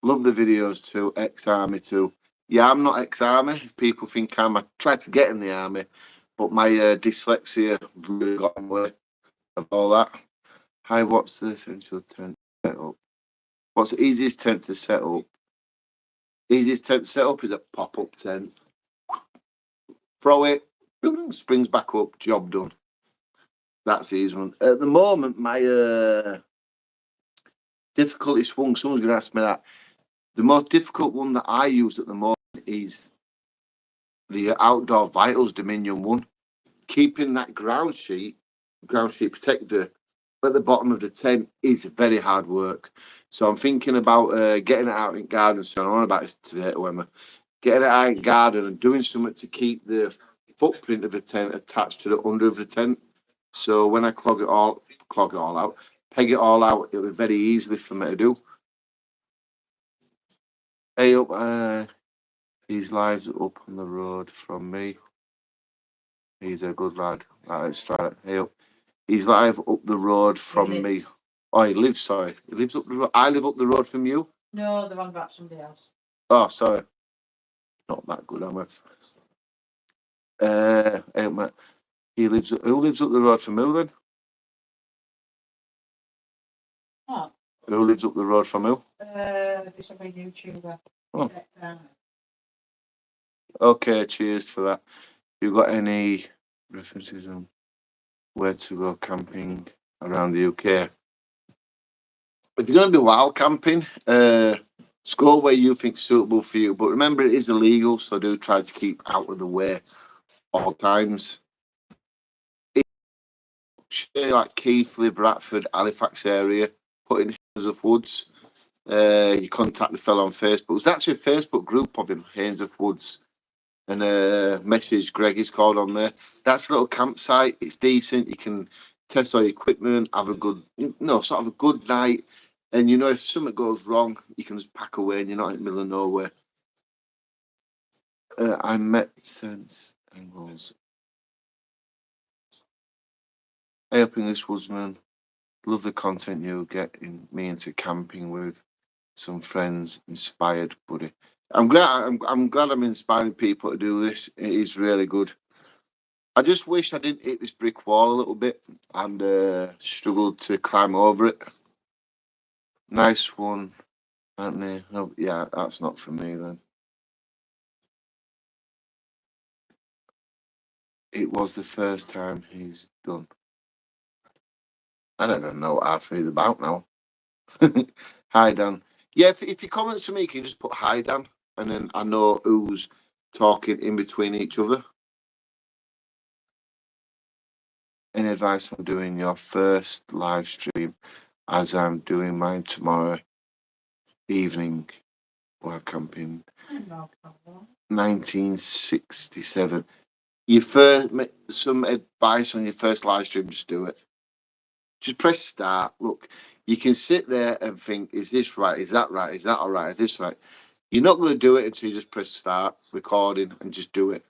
Love the videos too, ex-army too. Yeah, I'm not ex-army. If people think I tried to get in the army, but my dyslexia really got in the way of all that. Hi, what's the essential tent setup? What's the easiest tent to set up? Easiest tent to set up is a pop-up tent. Throw it, springs back up, job done. That's the easy one. At the moment, my difficulty swung, someone's going to ask me that. The most difficult one that I use at the moment is the Outdoor Vitals Dominion one. Keeping that ground sheet protector at the bottom of the tent is very hard work. So I'm thinking about getting it out in garden. So I'm on about it today, Emma. Getting it out in garden and doing something to keep the footprint of the tent attached to the under of the tent. So when I clog it all out, peg it all out, it'll be very easily for me to do. Hey up, He's lives up on the road from me. He's a good lad. Right, let's try it. Hey up. He's live up the road from me. Oh, he lives, sorry. He lives up the road. I live up the road from you? No, they're on about somebody else. Oh, sorry. Not that good, am I? Hey up, mate. Who lives up the road from who then? What? Who lives up the road from who? This other YouTuber. Oh. Okay, cheers for that. You got any references on where to go camping around the UK? If you're going to be wild camping, score where you think suitable for you. But remember, it is illegal, so do try to keep out of the way all times. Like Keighley, Bradford, Halifax area, put in Haynes of Woods. You contact the fellow on Facebook. There's actually a Facebook group of him, Haynes of Woods, and message Greg is called on there. That's a little campsite. It's decent. You can test all your equipment, have a good, sort of a good night. And if something goes wrong, you can just pack away and you're not in the middle of nowhere. I met Sense Angles. Hey up English Woodsman. Love the content you get in me into camping with some friends. Inspired, buddy. I'm glad I'm inspiring people to do this. It is really good. I just wish I didn't hit this brick wall a little bit and struggled to climb over it. Nice one, Anthony. Oh, yeah, that's not for me then. It was the first time he's done. I don't even know what half he's about now. Hi, Dan. Yeah, if you comment to me, you can just put hi, Dan, and then I know who's talking in between each other. Any advice on doing your first live stream as I'm doing mine tomorrow evening while camping? 1967. Your first, some advice on your first live stream, just do it. Just press start. Look, you can sit there and think, is this right? Is that right? Is that all right? Is this right? You're not going to do it until you just press start recording and just do it.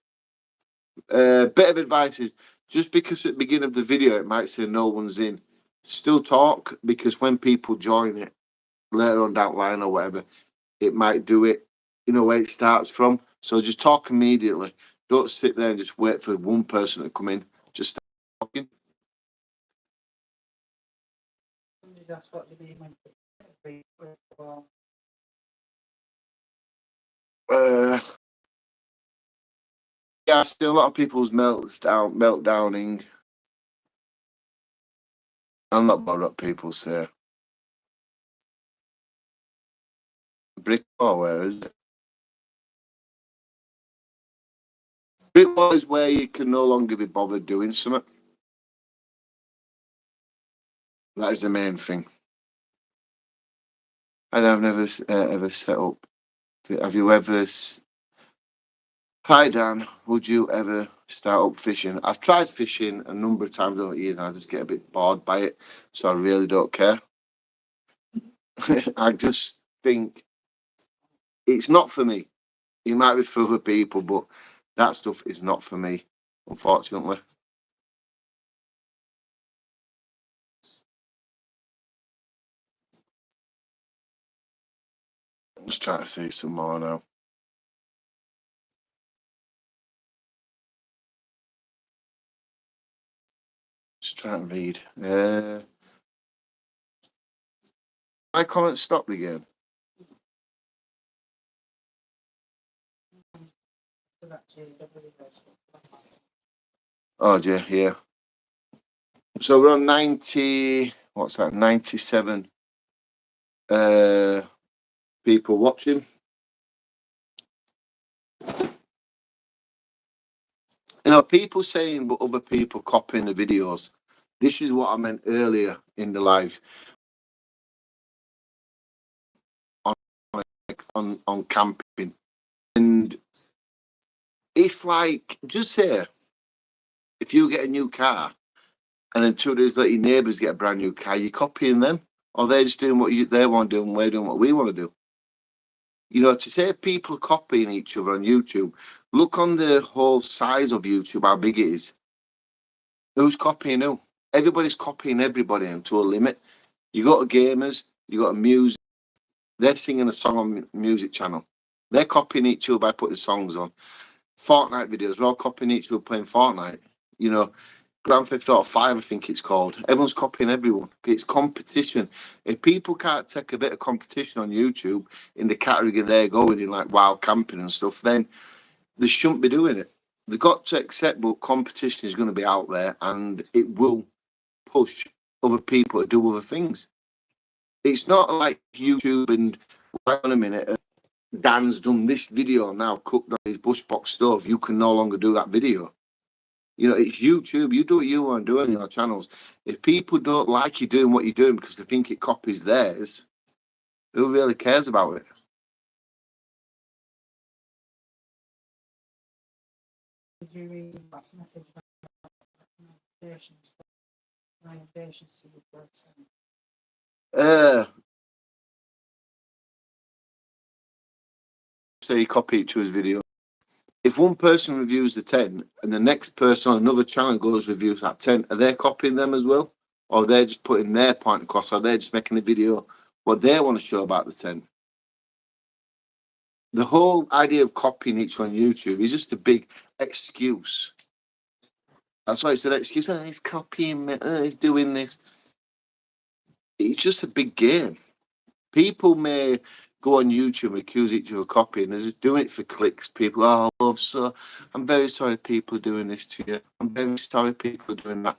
Bit of advice is just because at the beginning of the video it might say no one's in, still talk, because when people join it later on down the line or whatever, it might do it, where it starts from. So just talk immediately. Don't sit there and just wait for one person to come in. Just start talking. That's what you mean when Yeah, I see a lot of people's meltdowning. I'm not bothered what people say. Brick wall, where is it? Brick wall is where you can no longer be bothered doing something. That is the main thing. And I've never ever set up. Have you ever? Hi Dan, would you ever start up fishing? I've tried fishing a number of times over the years, and I just get a bit bored by it, so I really don't care. I just think it's not for me. It might be for other people, but that stuff is not for me, unfortunately. I'm just trying to see some more now. Just trying to read. My comments stopped again. Oh dear, yeah. So we're on 90. What's that? 97 people watching. People saying but other people copying the videos. This is what I meant earlier in the live on camping. And if just say if you get a new car and then 2 days later your neighbours get a brand new car, you're copying them, or they're just doing what they want to do and we're doing what we want to do. You know, to say people are copying each other on YouTube, look on the whole size of YouTube, how big it is. Who's copying who? Everybody's copying everybody to a limit. You got gamers, you got music. They're singing a song on music channel. They're copying each other by putting songs on. Fortnite videos, we're all copying each other playing Fortnite. You know, Grand Theft Auto 5, I think it's called. Everyone's copying everyone. It's competition. If people can't take a bit of competition on YouTube in the category they're going in, like wild camping and stuff, then they shouldn't be doing it. They've got to accept that competition is going to be out there and it will push other people to do other things. It's not like YouTube and, wait on a minute, Dan's done this video now, cooked on his bushbox stove. You can no longer do that video. You know, it's YouTube. You do what you want to do on your channels. If people don't like you doing what you're doing because they think it copies theirs, who really cares about it? Did you read that message about patience? Patience to the person. Say you copy each other's video. If one person reviews the 10 and the next person on another channel goes reviews that 10, are they copying them as well? Or they're just putting their point across, or they're just making a video what they want to show about the 10? The whole idea of copying each one on YouTube is just a big excuse. That's why it's an excuse. Oh, he's copying me. Oh, he's doing this. It's just a big game. People may go on YouTube and accuse each other of copying. They're just doing it for clicks. People, oh, love, so I'm very sorry people are doing this to you. I'm very sorry people are doing that.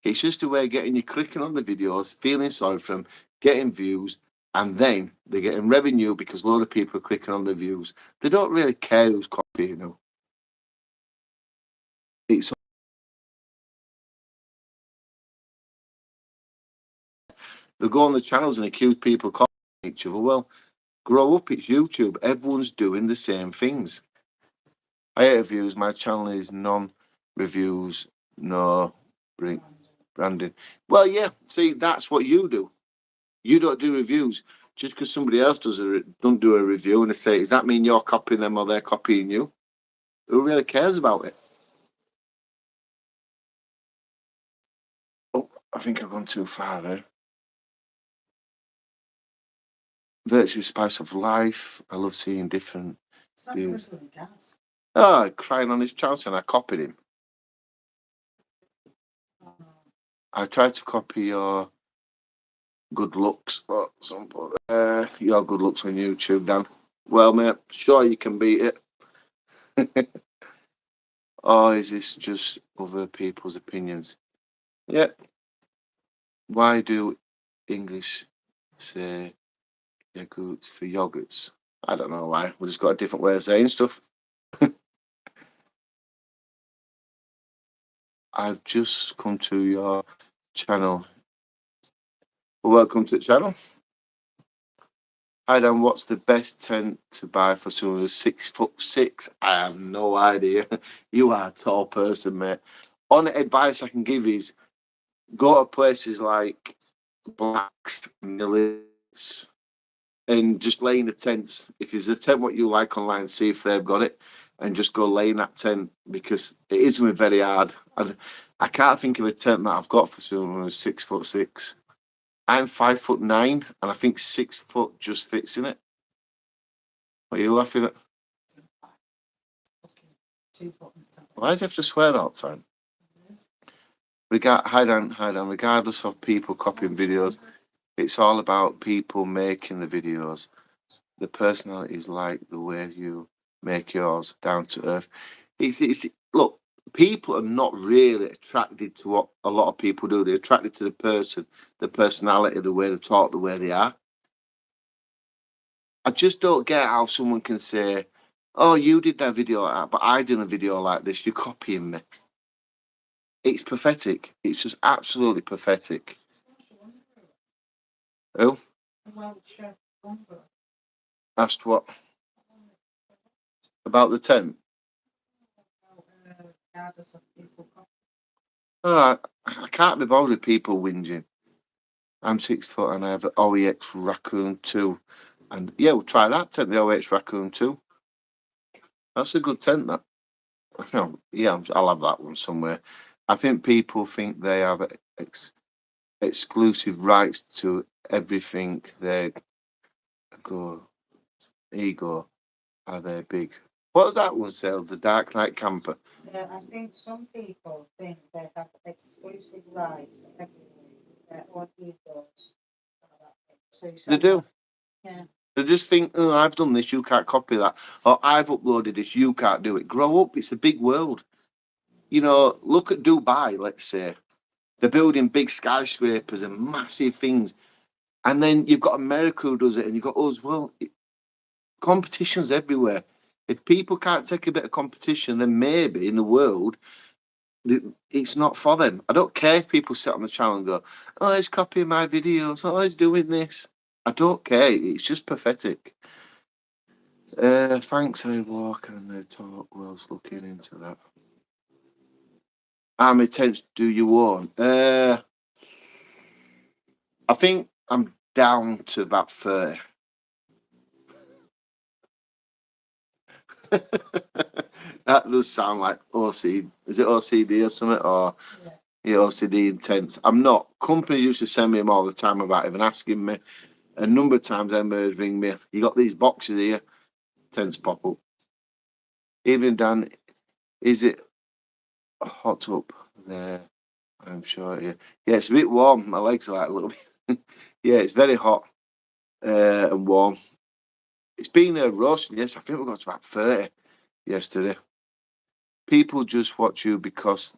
It's just a way of getting you clicking on the videos, feeling sorry for them, getting views, and then they're getting revenue because a lot of people are clicking on the views. They don't really care who's copying them. It's they go on the channels and accuse people copying each other. Well, grow up, it's YouTube. Everyone's doing the same things. I hate reviews. My channel is non-reviews, no branding. Well, yeah, see, that's what you do. You don't do reviews. Just because somebody else don't do a review and they say, does that mean you're copying them or they're copying you? Who really cares about it? Oh, I think I've gone too far there. Virtual spice of life. I love seeing different views. Oh, crying on his chance and I copied him. I tried to copy your good looks or something. Your good looks on YouTube, Dan. Well, mate, sure you can beat it. Or is this just other people's opinions? Yeah. Why do English say yogurts for yogurts? I don't know why. We just got a different way of saying stuff. I've just come to your channel. Well, welcome to the channel. Hi Dan, what's the best tent to buy for someone who's 6'6"? I have no idea. You are a tall person, mate. Only advice I can give is go to places like Blacks, Millets, and just lay in the tents. If there's a tent what you like online, see if they've got it, and just go lay in that tent because it is going to be very hard. I can't think of a tent that I've got for someone who's 6'6". I'm 5'9", and I think 6 foot just fits in it. What are you laughing at? Why do you have to swear all the time? Hi Dan. Regardless of people copying videos, it's all about people making the videos. The personality is like the way you make yours, down to earth. Look, people are not really attracted to what a lot of people do. They're attracted to the person, the personality, the way they talk, the way they are. I just don't get how someone can say, oh, you did that video like that, but I did a video like this. You're copying me. It's pathetic. It's just absolutely pathetic. Who? Asked what? About the tent? Oh, I can't be bothered with people whinging. I'm 6 foot and I have an OEX Raccoon 2. And yeah, we'll try that tent, the OH Raccoon too. That's a good tent, that. I think I'll have that one somewhere. I think people think they have exclusive rights to everything. They go, ego, are they big? What was that one, Sale? The Dark Knight Camper. I think some people think they have exclusive rights everywhere. Their own egos. So you They said do. that. Yeah. They just think, oh, I've done this, you can't copy that. Or I've uploaded this, you can't do it. Grow up, it's a big world. You know, look at Dubai, let's say. They're building big skyscrapers and massive things. And then you've got America who does it, and you've got us. Well, competition's everywhere. If people can't take a bit of competition, then maybe in the world, it's not for them. I don't care if people sit on the channel and go, oh, he's copying my videos. Oh, he's doing this. I don't care. It's just pathetic. Thanks, I walk and I talk whilst looking into that. How many tents do you own? I think I'm down to about 30. That does sound like OCD. Is it OCD or something? Or yeah, OCD intense. I'm not. Companies used to send me them all the time about even asking me. A number of times Embers ring me. You got these boxes here. Tents pop up. Even Dan, is it hot up there? I'm sure. Yeah, yeah. It's a bit warm. My legs are like a little bit. Yeah, it's very hot and warm. It's been roasting. Yes, I think we got to about 30 yesterday. People just watch you because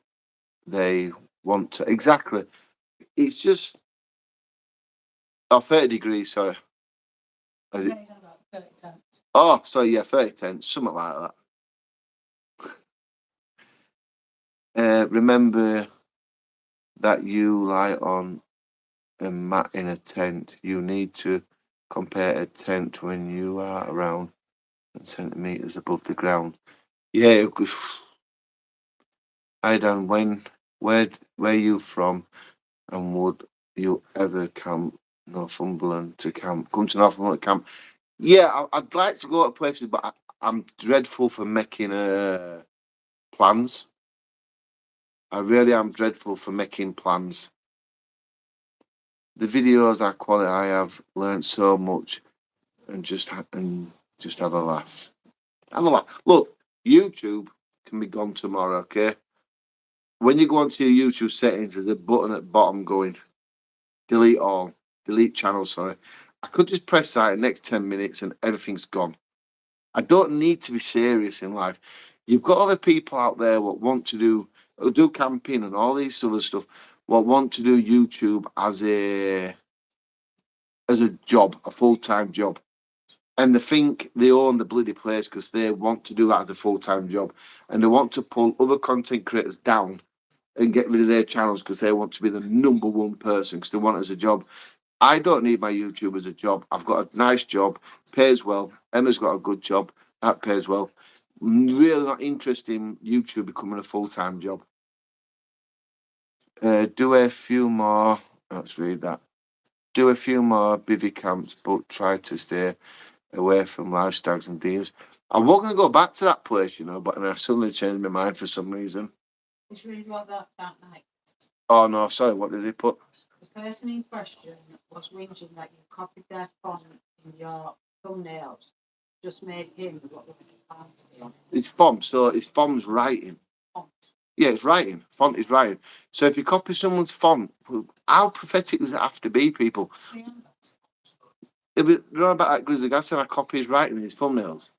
they want to. Exactly. It's just 30 degrees. Sorry. Is it? Oh, sorry. Yeah, 30 tents, something like that. Remember that you lie on a mat in a tent. You need to compare a tent when you are around centimeters above the ground. Yeah. Hi Dan, where you from, and would you ever camp Northumberland to camp? Come to Northumberland to camp? Yeah, I'd like to go to places, but I'm dreadful for making plans. I really am dreadful for making plans. The videos are quality. I have learned so much, and just have a laugh. Have a laugh. Look, YouTube can be gone tomorrow. Okay. When you go onto your YouTube settings, there's a button at the bottom going delete all, delete channel, sorry. I could just press that in the next 10 minutes and everything's gone. I don't need to be serious in life. You've got other people out there what want to do camping and all these other stuff, what want to do YouTube as a job, a full-time job. And they think they own the bloody place because they want to do that as a full-time job. And they want to pull other content creators down and get rid of their channels because they want to be the number one person because they want it as a job. I don't need my YouTube as a job. I've got a nice job, pays well. Emma's got a good job, that pays well. I'm really not interested in YouTube becoming a full-time job. Do a few more, let's read that. Do a few more bivvy camps, but try to stay away from large stags and deers. I was going to go back to that place, but I suddenly changed my mind for some reason. Did you read what that night? Oh, no, sorry, what did he put? The person in question was whinging that you copied their font in your thumbnails. Just made him what was on. It's font, so it's font's writing. Font. Yeah, it's writing. Font is writing. So if you copy someone's font, how pathetic does it have to be, people? Yeah. You know about that Grizzly guy said I copy his writing in his thumbnails.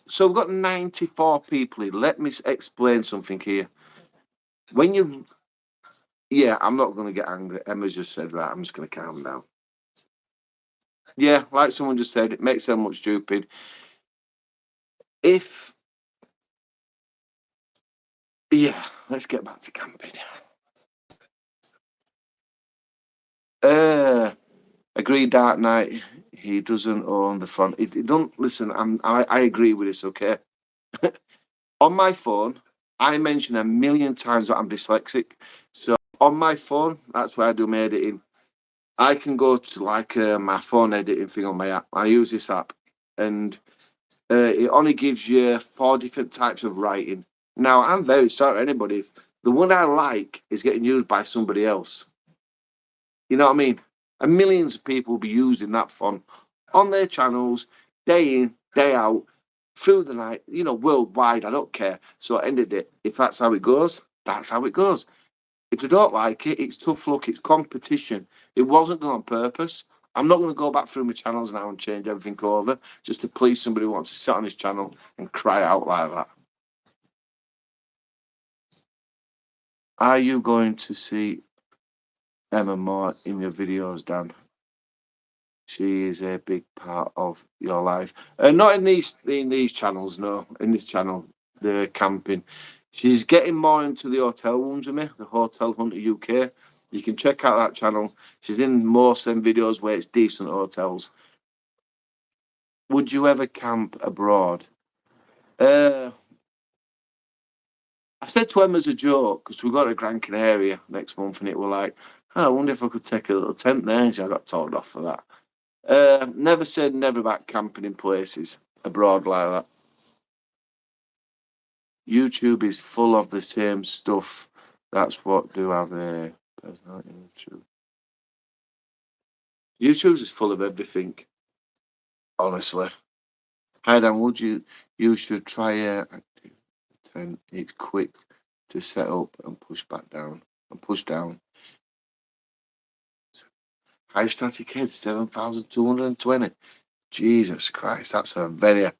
So we've got 94 people here. Let me explain something here. When you... Yeah, I'm not going to get angry. Emma's just said, right, I'm just going to calm down. Yeah, like someone just said, it makes them look stupid. Yeah, let's get back to camping. Agree, Dark Knight. He doesn't own the front. He don't listen. I agree with this. Okay. On my phone, I mention a million times that I'm dyslexic. So on my phone, that's where I do my editing. I can go to like my phone editing thing on my app. I use this app, and it only gives you 4 different types of writing. Now, I'm very sorry, anybody, if the one I like is getting used by somebody else. You know what I mean? And millions of people will be using that font on their channels, day in, day out, through the night, worldwide. I don't care. So at the end of the day, if that's how it goes, that's how it goes. If they don't like it, it's tough luck, it's competition. It wasn't done on purpose. I'm not going to go back through my channels now and change everything over just to please somebody who wants to sit on his channel and cry out like that. Are you going to see Emma more in your videos, Dan? She is a big part of your life. Not in these channels, no. In this channel, the camping. She's getting more into the hotel rooms with me, the Hotel Hunter UK. You can check out that channel. She's in most of them videos where it's decent hotels. Would you ever camp abroad? I said to Emma as a joke, because we've got a Gran Canaria next month, and it were like, oh, I wonder if I could take a little tent there. And I got told off for that. Never said never about camping in places abroad like that. YouTube is full of the same stuff. That's what do have a personality on YouTube. YouTube's is full of everything, honestly. Hi Dan, you should try active 10. It's quick to set up and push back down and push down. High static head 7,220. Jesus Christ, that's a very.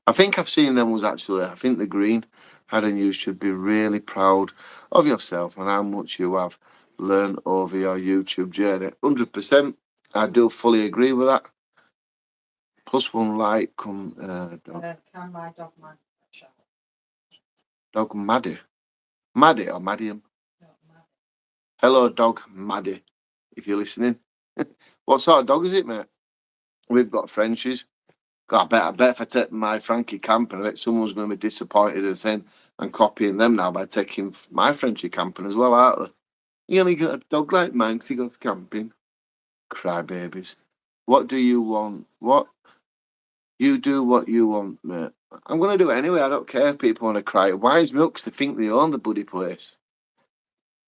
I think I've seen them ones actually. I think the green. Haddon, you should be really proud of yourself and how much you have learned over your YouTube journey. 100%. I do fully agree with that. +1 like, come. Can my dog man shout? Dog Maddie. Maddie or Madium? No, Maddie. Hello, dog Maddie, if you're listening. What sort of dog is it, mate? We've got Frenchies. God, I bet if I take my Frankie camping, I bet someone's going to be disappointed and saying I'm copying them now by taking my Frenchie camping as well, aren't they? You only got a dog like mine because he goes camping. Crybabies. What do you want? What? You do what you want, mate. I'm going to do it anyway. I don't care if people want to cry. Wise Milks, they think they own the bloody place.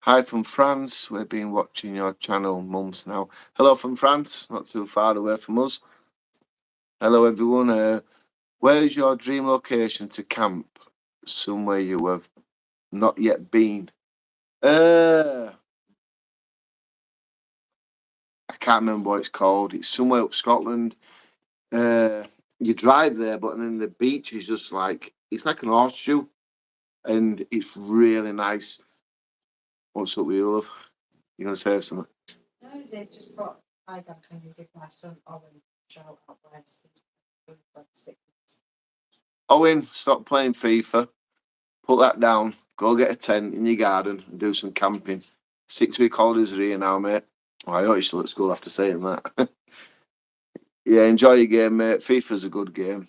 Hi from France. We've been watching your channel months now. Hello from France, not too far away from us. Hello, everyone. Where is your dream location to camp? Somewhere you have not yet been. I can't remember what it's called. It's somewhere up Scotland. You drive there, but then the beach is just like it's like an horseshoe, and it's really nice. What's up with you, love? You gonna say something? No, they just put, hi Dan, can you give my son Owen a shout out by 6? Owen, stop playing FIFA. Put that down. Go get a tent in your garden and do some camping. 6-week holidays are here now, mate. Well, I hope you're still at school after saying that. Yeah, enjoy your game, mate. FIFA's a good game.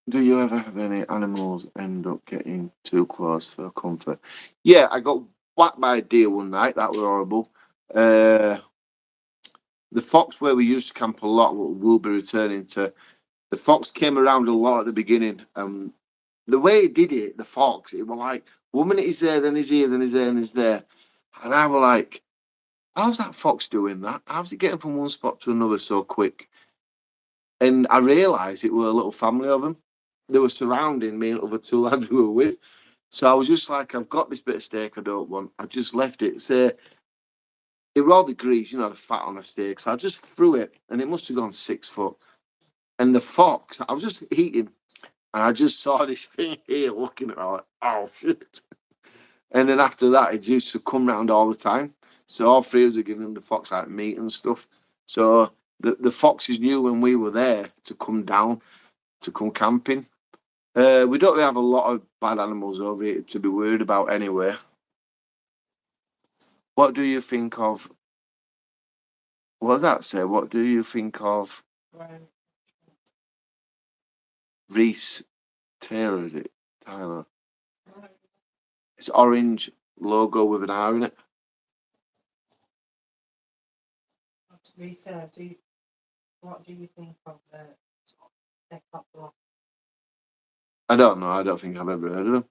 Do you ever have any animals end up getting too close for comfort? Yeah, I got whacked by a deer one night. That was horrible. The fox where we used to camp a lot, we'll be returning to. The fox came around a lot at the beginning. The way it did it, the fox, it was like, 1 minute he's there, then he's here, then he's there, and he's there. And I was like, how's that fox doing that? How's it getting from one spot to another so quick? And I realised it were a little family of them. They were surrounding me and other 2 lads we were with. So I was just like, I've got this bit of steak I don't want. I just left it. Say, it rolled the grease, the fat on the steak. So I just threw it, and it must have gone 6 foot. And the fox, I was just eating, and I just saw this thing here looking at me, like, oh shit. And then after that, it used to come round all the time. So all 3 of us were giving the fox like meat and stuff. So the foxes knew when we were there to come down, to come camping. We don't really have a lot of bad animals over here to be worried about anyway. What do you think of? What does that say? What do you think of Reese Taylor? Is it Tyler? It's orange logo with an R in it. Lisa, what do you think of the Decot block? I don't know. I don't think I've ever heard of them.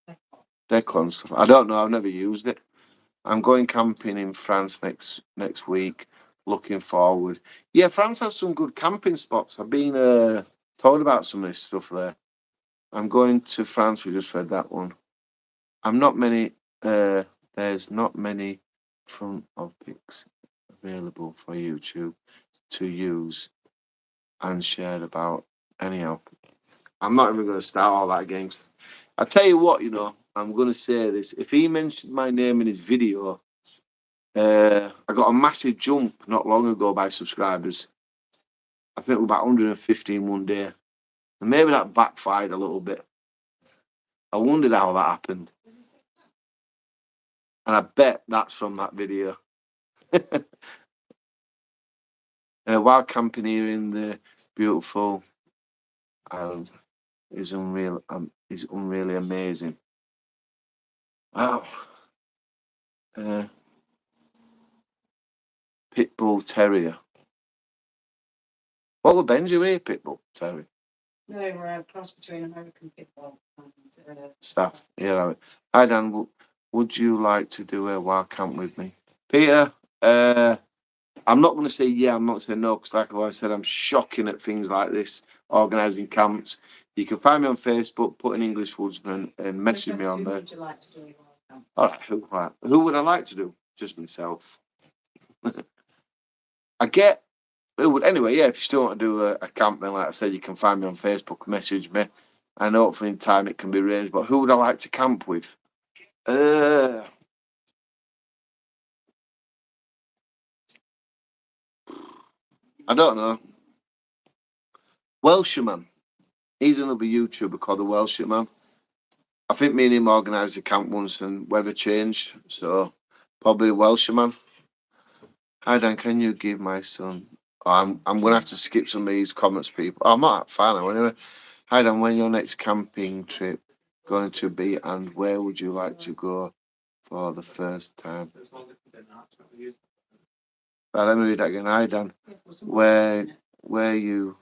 Decot. Decon stuff. I don't know. I've never used it. I'm going camping in France next week. Looking forward. Yeah, France has some good camping spots. I've been told about some of this stuff there. I'm going to France. We just read that one. I'm not many. There's not many front of pics available for YouTube to use and share about. Anyhow, I'm not even going to start all that again. I tell you what, I'm going to say this. If he mentioned my name in his video, I got a massive jump not long ago by subscribers. I think it was about 115 one day. And maybe that backfired a little bit. I wondered how that happened. And I bet that's from that video. While camping here in the beautiful island is unreally amazing. Wow. Pitbull Terrier. What were Benji here? Pitbull Terrier. No, we're a cross between American Pitbull and Staff. Yeah. Hi Dan. Would you like to do a wild camp with me, Peter? I'm not going to say yeah. I'm not saying no because, like I said, I'm shocking at things like this, organising camps. You can find me on Facebook, put in English Woodsman, and message me on there. Who would you like to do a wild camp? All right. Who would I like to do? Just myself. I get. Anyway, yeah. If you still want to do a camp, then like I said, you can find me on Facebook, message me, and hopefully in time it can be arranged. But who would I like to camp with? I don't know. Welshman. He's another YouTuber called the Welshman. I think me and him organised a camp once and weather changed, so probably the Welshman. Hi Dan, can you give my son? Oh, I'm gonna have to skip some of these comments, people. Oh, I'm not that far now, anyway. Hi Dan, when your next camping trip going to be, and where would you like to go for the first time? Right, let me read that again. Hi Dan, where you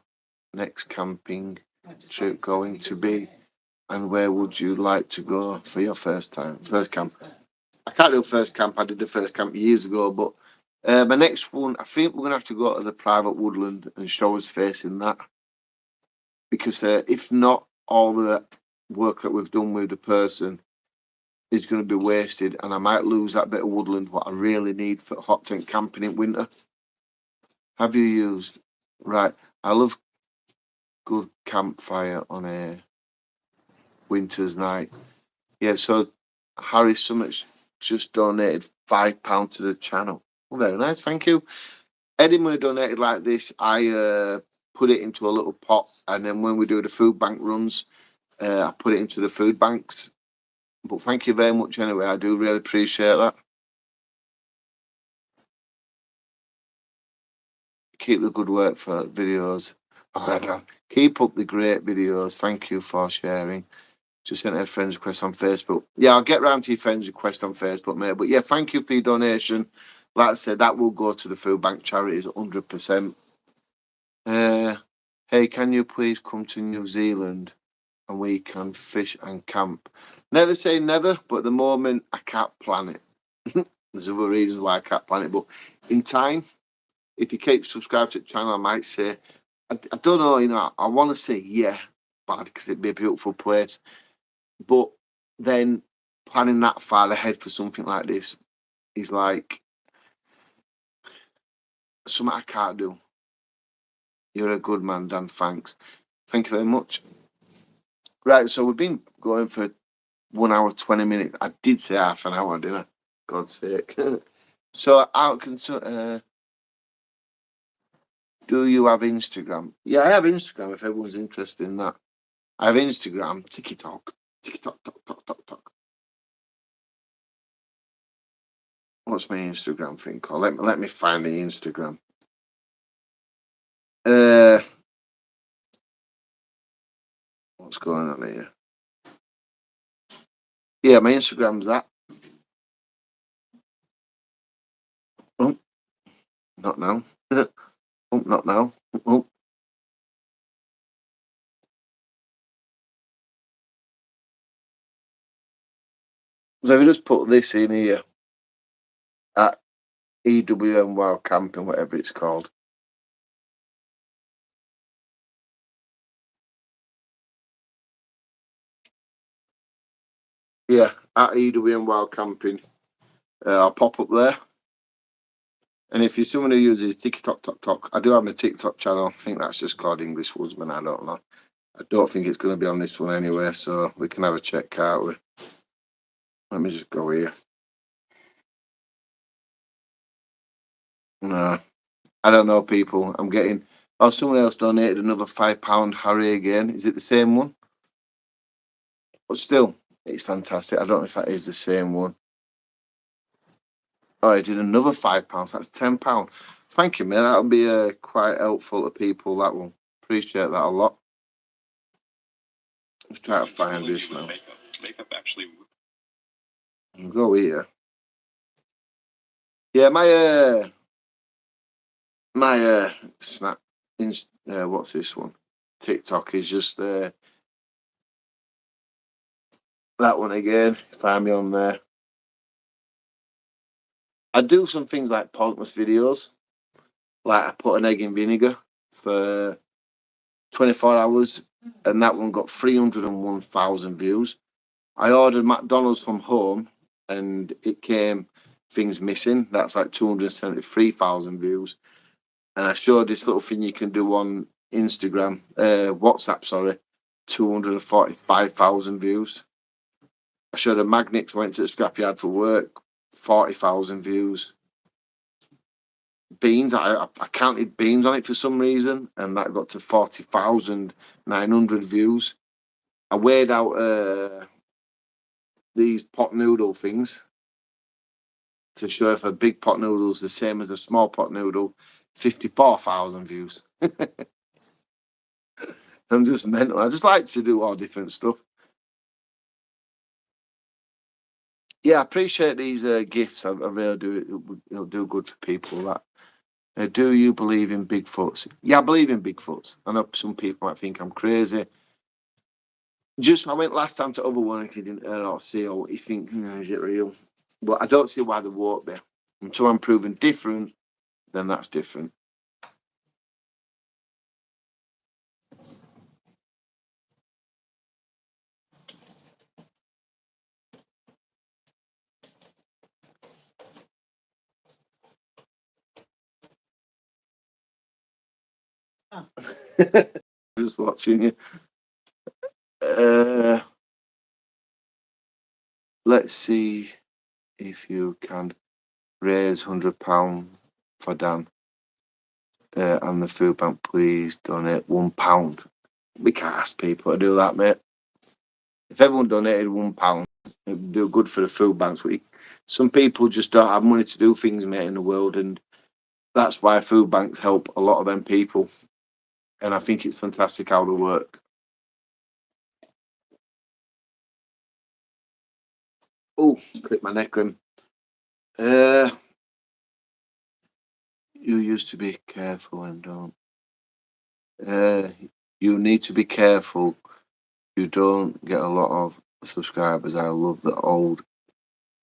next camping trip going to be, and where would you like to go for your first camp? I can't do first camp. I did the first camp years ago, but my next one, I think we're gonna have to go to the private woodland and show us facing that, because if not, all the work that we've done with the person is going to be wasted, and I might lose that bit of woodland what I really need for hot tent camping in winter. Have you used? Right, I love good campfire on a winter's night. Yeah, so Harry Summits just donated £5 to the channel. Well, very nice, thank you. Any money donated like this, I put it into a little pot, and then when we do the food bank runs, I put it into the food banks. But thank you very much anyway. I do really appreciate that. Keep the good work for videos. Keep up the great videos. Thank you for sharing. Just sent a friend's request on Facebook. Yeah, I'll get round to your friend's request on Facebook, mate. But yeah, thank you for your donation. Like I said, that will go to the food bank charities 100%. Hey, can you please come to New Zealand and we can fish and camp? Never say never, but at the moment I can't plan it. There's other reasons why I can't plan it, but in time, if you keep subscribed to the channel, I might say, I don't know, I want to say yeah, bad, because it'd be a beautiful place. But then planning that far ahead for something like this is like something I can't do. You're a good man, Dan. Thanks. Thank you very much. Right, so we've been going for 1 hour, 20 minutes. I did say half an hour, didn't I? God's sake. So, do you have Instagram? Yeah, I have Instagram if everyone's interested in that. I have Instagram, TikTok. TikTok. What's my Instagram thing called? Let me find the Instagram. What's going on here? Yeah, my Instagram's that. Oh, Not now. Oh, not now. Oh. So if you just put this in here at EWM Wild Camping, whatever it's called. Yeah, at EWM Wild Camping. I'll pop up there. And if you're someone who uses TikTok, I do have a TikTok channel. I think that's just called English Woodsman. I don't know. I don't think it's going to be on this one anyway, so we can have a check, can't we? Let me just go here. No, I don't know, people. I'm getting. Oh, someone else donated another £5. Harry again. Is it the same one? But still, it's fantastic. I don't know if that is the same one. Oh, I did another £5. That's £10. Thank you, man. That'll be quite helpful to people. That will appreciate that a lot. Let's try to find this now. Makeup actually. I'll go here. Yeah, my snap. What's this one? TikTok is just that one again. Find me on there. I do some things like pointless videos. Like I put an egg in vinegar for 24 hours, and that one got 301,000 views. I ordered McDonald's from home, and it came things missing. That's like 273,000 views. And I showed this little thing you can do on Instagram, WhatsApp, sorry, 245,000 views. I showed a magnet, went to the scrapyard for work, 40,000 views. Beans, I counted beans on it for some reason, and that got to 40,900 views. I weighed out these pot noodle things to show if a big pot noodle is the same as a small pot noodle, 54,000 views. I'm just mental. I just like to do all different stuff. Yeah, I appreciate these gifts. I really do. It'll do good for people. That do you believe in Bigfoots? Yeah, I believe in Bigfoots. I know some people might think I'm crazy. Just I went last time to other one and he didn't or see or what you think, is it real? But I don't see why there won't be. Until I'm proven different, then that's different. Oh. Just watching you. Let's see if you can raise £100 for Dan and the food bank. Please donate £1. We can't ask people to do that, mate. If everyone donated £1, it would do good for the food banks. Some people just don't have money to do things, mate, in the world, and that's why food banks help a lot of them people. And I think it's fantastic how they work. Oh, clip my neck in. You used to be careful and don't. You need to be careful. You don't get a lot of subscribers. I love the old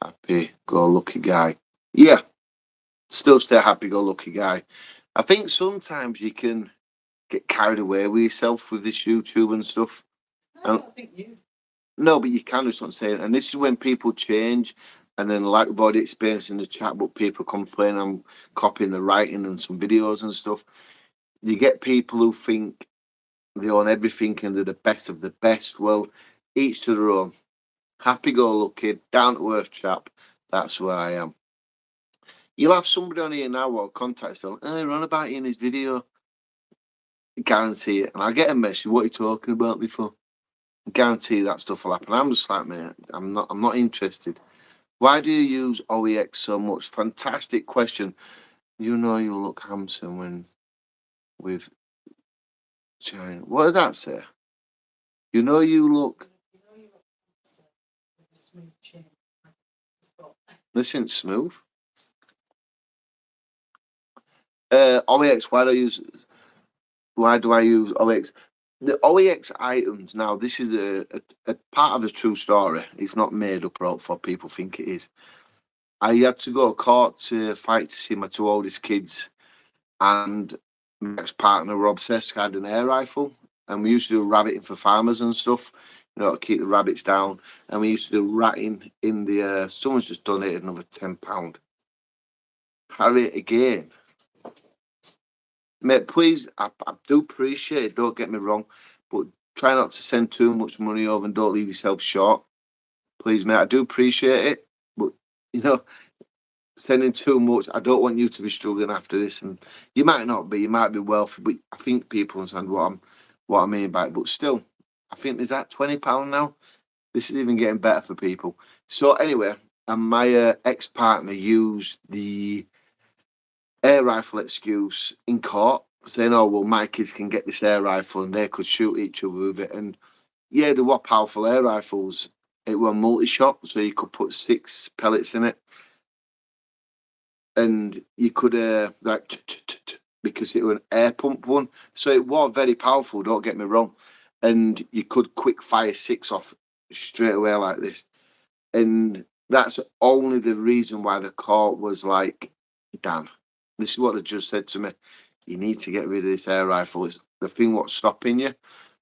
happy-go-lucky guy. Yeah, still stay happy-go-lucky guy. I think sometimes you can get carried away with yourself with this YouTube and stuff. I don't think you. No, but you can do something saying, and this is when people change, and then like we've already experienced in the chat, but people complain I'm copying the writing and some videos and stuff. You get people who think they own everything and they're the best of the best. Well, each to their own. Happy-go-lucky, down-to-earth chap. That's who I am. You'll have somebody on here now or contacts Phil. Run about you in this video. Guarantee it. And I get a message. What are you talking about me for? Guarantee that stuff will happen. I'm just like, mate, I'm not interested. Why do you use OEX so much? Fantastic question. You know you look handsome when with China. What does that say? You know you look. This isn't smooth. OEX. Why do I use OEX? The OEX items. Now, this is a part of the true story. It's not made up or for people think it is. I had to go to court to fight to see my two oldest kids, and my ex-partner were obsessed. I had an air rifle, and we used to do rabbiting for farmers and stuff, to keep the rabbits down. And we used to do ratting in the. Someone's just donated another £10. Harry again, mate. Please, I do appreciate it. Don't get me wrong, but try not to send too much money over and don't leave yourself short. Please, mate. I do appreciate it, but sending too much, I don't want you to be struggling after this. And you might not be, you might be wealthy, but I think people understand what I mean by it. But still, I think there's that £20 now. This is even getting better for people. So anyway, and my ex-partner used the air rifle excuse in court, saying, "Oh well, my kids can get this air rifle and they could shoot each other with it." And yeah, they were powerful air rifles. It were multi-shot, so you could put 6 pellets in it, and you could because it was an air pump one, so it was very powerful. Don't get me wrong, and you could quick fire 6 off straight away like this, and that's only the reason why the court was like, "Dan, this is what the judge said to me. You need to get rid of this air rifle. It's the thing what's stopping you."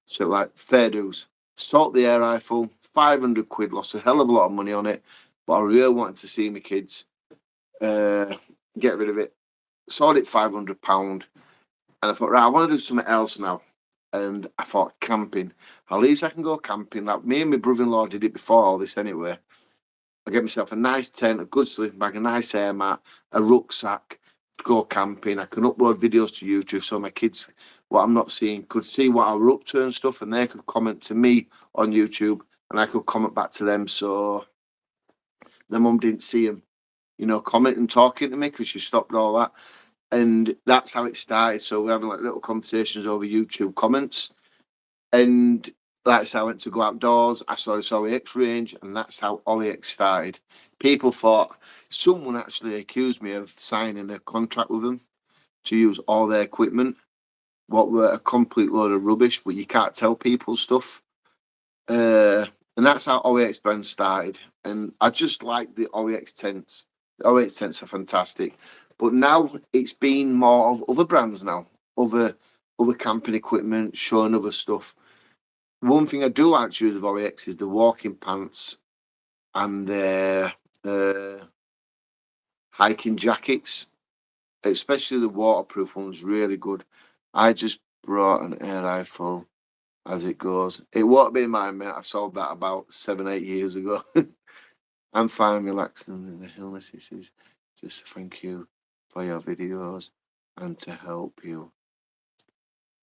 So like, fair dues. Sold the air rifle, 500 quid, lost a hell of a lot of money on it, but I really wanted to see my kids get rid of it. Sold it £500, and I thought, right, I want to do something else now. And I thought, camping. At least I can go camping. Like, me and my brother-in-law did it before all this anyway. I get myself a nice tent, a good sleeping bag, a nice air mat, a rucksack, go camping. I can upload videos to YouTube so my kids, what I'm not seeing, could see what I were up to and stuff, and they could comment to me on YouTube, and I could comment back to them, so the mum didn't see them, commenting, talking to me, because she stopped all that. And that's how it started. So we're having like little conversations over YouTube comments, and that's how I went to go outdoors. I saw this OEX range, and that's how OEX started. People thought, someone actually accused me of signing a contract with them to use all their equipment, what were a complete load of rubbish, but you can't tell people stuff. And that's how OEX brand started. And I just like the OEX tents. The OEX tents are fantastic. But now it's been more of other brands now, other camping equipment, showing other stuff. One thing I do like to use with OEX is the walking pants and their hiking jackets, especially the waterproof ones, really good. I just brought an air rifle as it goes. It won't be mine, mate. I sold that about 7-8 years ago. I'm fine, relaxed in the illness. This is just a thank you for your videos and to help you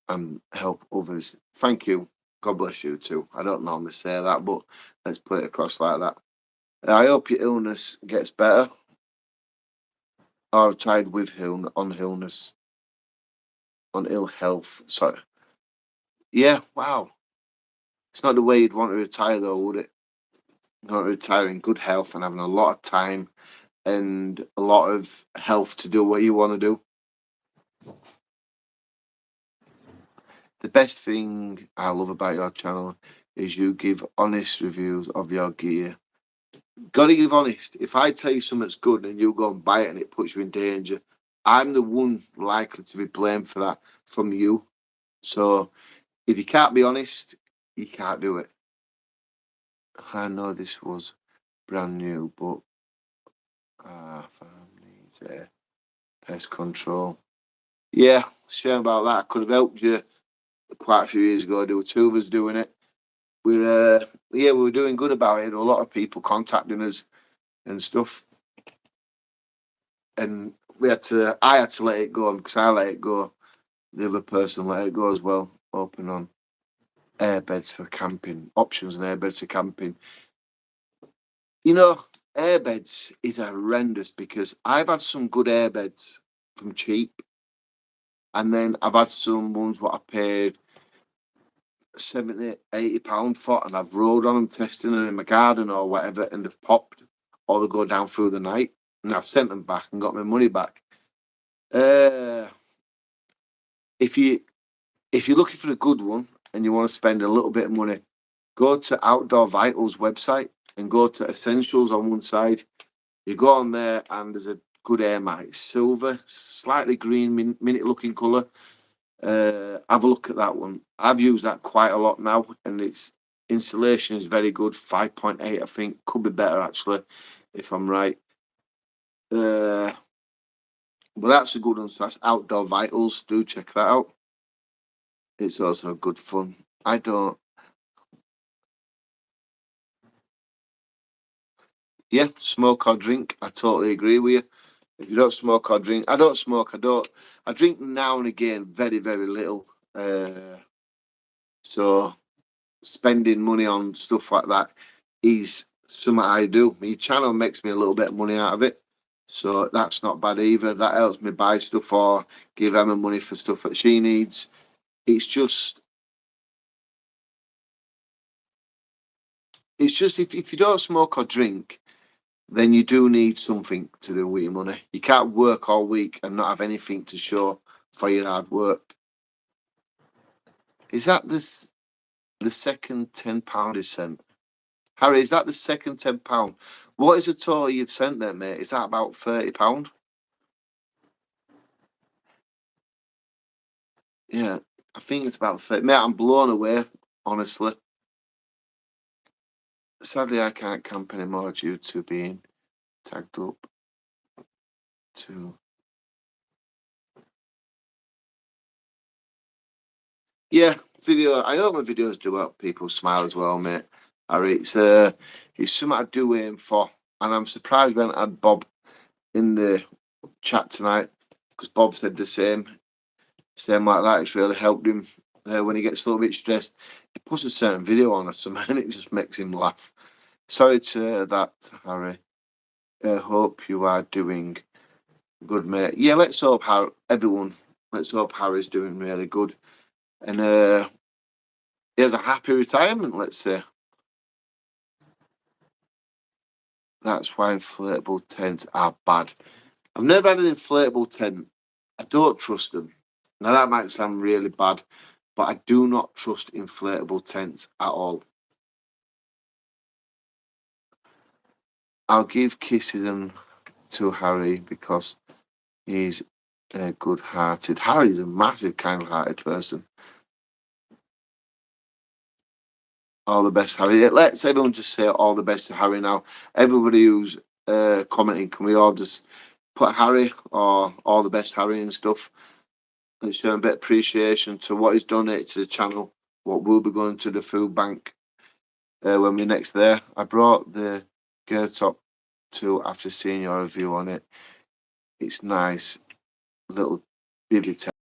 and help others. Thank you. God bless you too. I don't normally say that, but let's put it across like that. I hope your illness gets better. Or tied with illness, on ill health. Sorry. Yeah, wow. It's not the way you'd want to retire though, would it? You want to retire in good health and having a lot of time and a lot of health to do what you want to do. The best thing I love about your channel is you give honest reviews of your gear. Gotta give honest. If I tell you something's good and you go and buy it and it puts you in danger, I'm the one likely to be blamed for that from you. So if you can't be honest, you can't do it. I know this was brand new, but family pest control. Yeah, shame about that. I could have helped you quite a few years ago. There were 2 of us doing it. We were doing good about it. A lot of people contacting us and stuff, and I had to let it go, because I let it go. The other person let it go as well. Open on airbeds for camping, options and airbeds for camping. Airbeds is horrendous, because I've had some good airbeds from cheap, and then I've had some ones what I paid £70-80 for, and I've rode on them testing them in my garden or whatever, and they've popped or they go down through the night, and I've sent them back and got my money back. if you're looking for a good one and you want to spend a little bit of money, go to Outdoor Vitals website and go to Essentials on one side. You go on there and there's a good air mat. It's silver, slightly green, minute looking colour. Have a look at that one. I've used that quite a lot now, and its insulation is very good. 5.8, I think. Could be better actually, if I'm right. But that's a good one. So that's Outdoor Vitals. Do check that out. It's also good fun. Yeah, smoke or drink. I totally agree with you. If you don't smoke or drink, I don't smoke. I drink now and again, very, very little. So spending money on stuff like that is something I do. My channel makes me a little bit of money out of it. So that's not bad either. That helps me buy stuff or give Emma money for stuff that she needs. It's just if you don't smoke or drink, then you do need something to do with your money. You can't work all week and not have anything to show for your hard work. Is that the second £10 is sent? Harry, is that the second £10? What is the total you've sent there, mate? Is that about £30? Yeah, I think it's about 30. Mate, I'm blown away, honestly. Sadly, I can't camp anymore due to being tagged up to. Yeah, video. I hope my videos do help people smile as well, mate. Harry, it's something I do aim for, and I'm surprised we haven't had Bob in the chat tonight because Bob said the same like that. It's really helped him when he gets a little bit stressed. He puts a certain video on or something, and it just makes him laugh. Sorry to hear that, Harry. I hope you are doing good, mate. Yeah, let's hope let's hope Harry's doing really good, and he has a happy retirement. Let's say. That's why inflatable tents are bad. I've never had an inflatable tent. I don't trust them. Now that might sound really bad, but I do not trust inflatable tents at all. I'll give kisses to Harry because he's good-hearted. Harry's a massive kind-hearted person. All the best, Harry. Let's everyone just say all the best to Harry now. Everybody who's commenting, can we all just put Harry or all the best, Harry, and stuff? And show a bit of appreciation to what he's donated to the channel, what will be going to the food bank when we're next there. I brought the gear top to after seeing your review on it. It's nice, little bibby tent.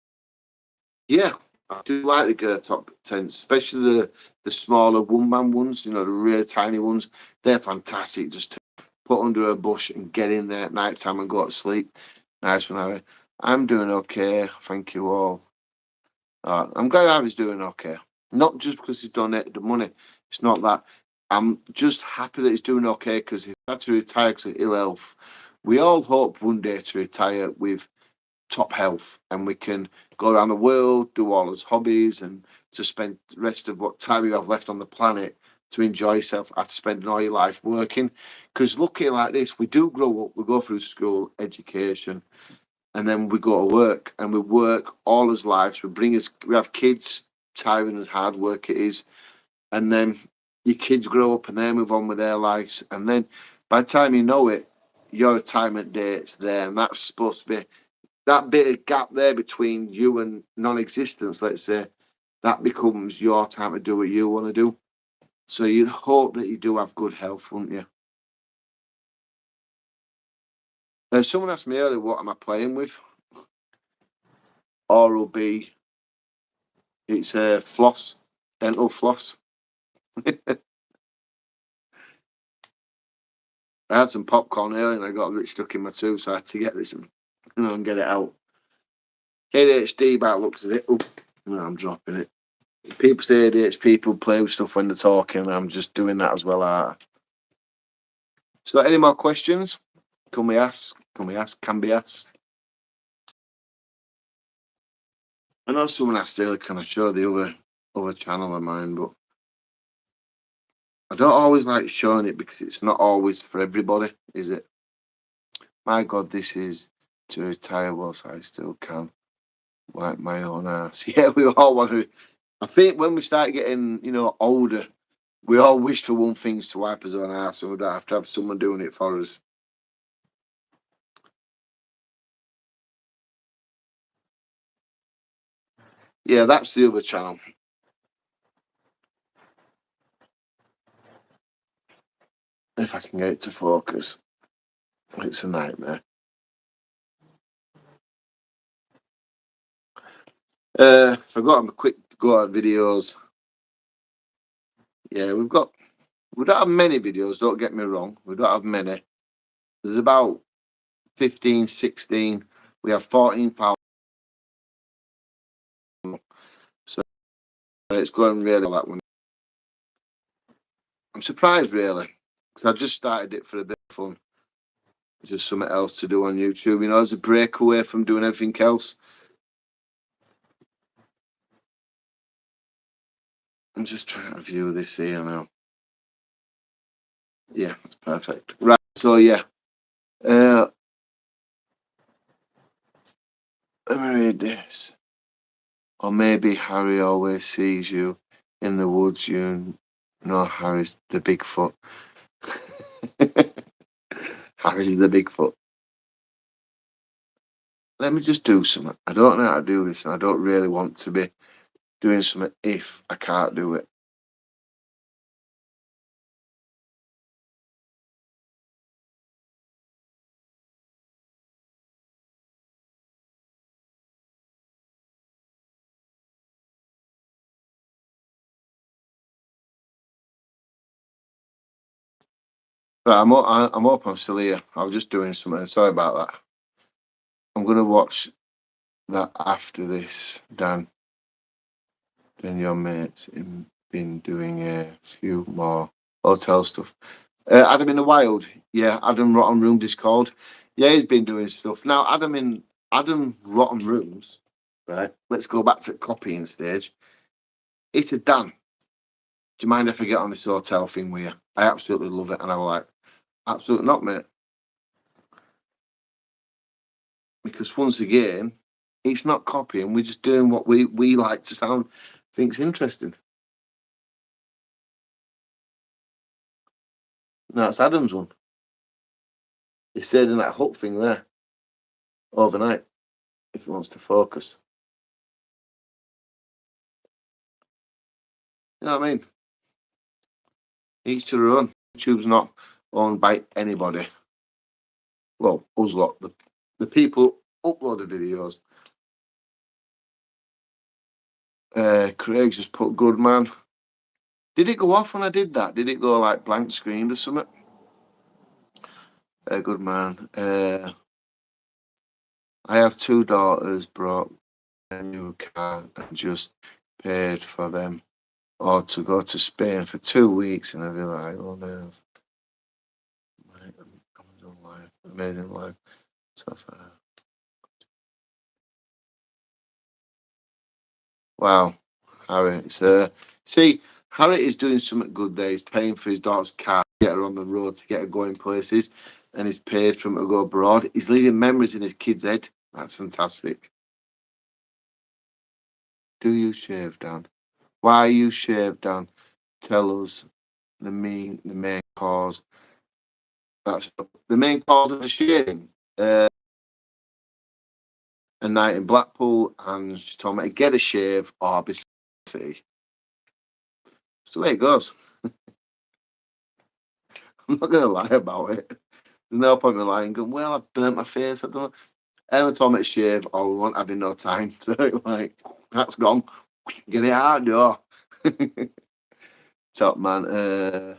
Yeah, I do like the gear top tents, especially the smaller one-man ones, the really tiny ones. They're fantastic just to put under a bush and get in there at night time and go to sleep. Nice one, Harry. I'm doing okay, thank you all. I'm glad Harry's doing okay. Not just because he's donated the money. It's not that. I'm just happy that he's doing okay because he had to retire because of ill health. We all hope one day to retire with top health and we can go around the world, do all his hobbies, and to spend the rest of what time you have left on the planet to enjoy yourself after spending all your life working. Because looking like this, we do grow up, we go through school, education, and then we go to work and we work all his lives. We have kids, tiring and hard work it is, and then your kids grow up and they move on with their lives, and then by the time you know it, your retirement date's there, and that's supposed to be that bit of gap there between you and non-existence. Let's say that becomes your time to do what you want to do. So you'd hope that you do have good health, wouldn't you? Someone asked me earlier, what am I playing with? Oral-B. It's floss, dental floss. I had some popcorn earlier and I got a bit stuck in my tooth, so I had to get this and get it out. ADHD by the looks of it. Oh, no, I'm dropping it. People say ADHD people play with stuff when they're talking, and I'm just doing that as well. So, any more questions? Can be asked. I know someone asked earlier, can I show the other channel of mine, but I don't always like showing it because it's not always for everybody, is it? My God, this is to retire whilst I still can. Wipe my own ass. Yeah, we all want to. I think when we start getting, older, we all wish for one thing to wipe us on ass, and we don't have to have someone doing it for us. Yeah, that's the other channel. If I can get it to focus, it's a nightmare. If I got a quick go at videos, yeah, we don't have many videos, don't get me wrong. We don't have many. There's about 15, 16. We have 14,000. So it's going really well, that one. I'm surprised, really, because I just started it for a bit of fun. Just something else to do on YouTube, as a breakaway from doing everything else. I'm just trying to view this here now. Yeah, that's perfect. Right, so yeah. Let me read this. Or maybe Harry always sees you in the woods. You know Harry's the Bigfoot. Harry's the Bigfoot. Let me just do something. I don't know how to do this, and I don't really want to be doing something if I can't do it. Right, I'm up. I'm still here. I was just doing something. Sorry about that. I'm gonna watch that after this, Dan. Then your mates been doing a few more hotel stuff. Adam in the Wild, yeah. Adam Rotten Rooms is called. Yeah, he's been doing stuff now. Adam Rotten Rooms, right? Let's go back to copying stage. He said, Dan, do you mind if I get on this hotel thing with you? I absolutely love it, and I was like, absolutely not, mate. Because once again, it's not copying. We're just doing what we like to sound thinks interesting. No, it's Adam's one. He stayed in that hut thing there overnight if he wants to focus. You know what I mean? Each to their own. YouTube's not owned by anybody. Well, us lot, the people upload the videos. Craig just put good man. Did it go off when I did that? Did it go like blank screened or something? Good man. I have two daughters, brought a new car and just paid for them or to go to Spain for 2 weeks, and I'd be like, oh no. Amazon Live, amazing live. So far. Wow, Harry. See, Harry is doing something good there. He's paying for his daughter's car to get her on the road to get her going places, and he's paid for him to go abroad. He's leaving memories in his kid's head. That's fantastic. Do you shave, Dan? Why you shave, Dan? Tell us the main cause. That's the main cause of the shaving. A night in Blackpool, and she told me to get a shave or be city. It's the way it goes. I'm not going to lie about it. There's no point in lying. Going, well, I've burnt my face. I don't know. Everyone told me to shave, or we weren't having no time. So, like, that's gone. Get it out the door. Top man.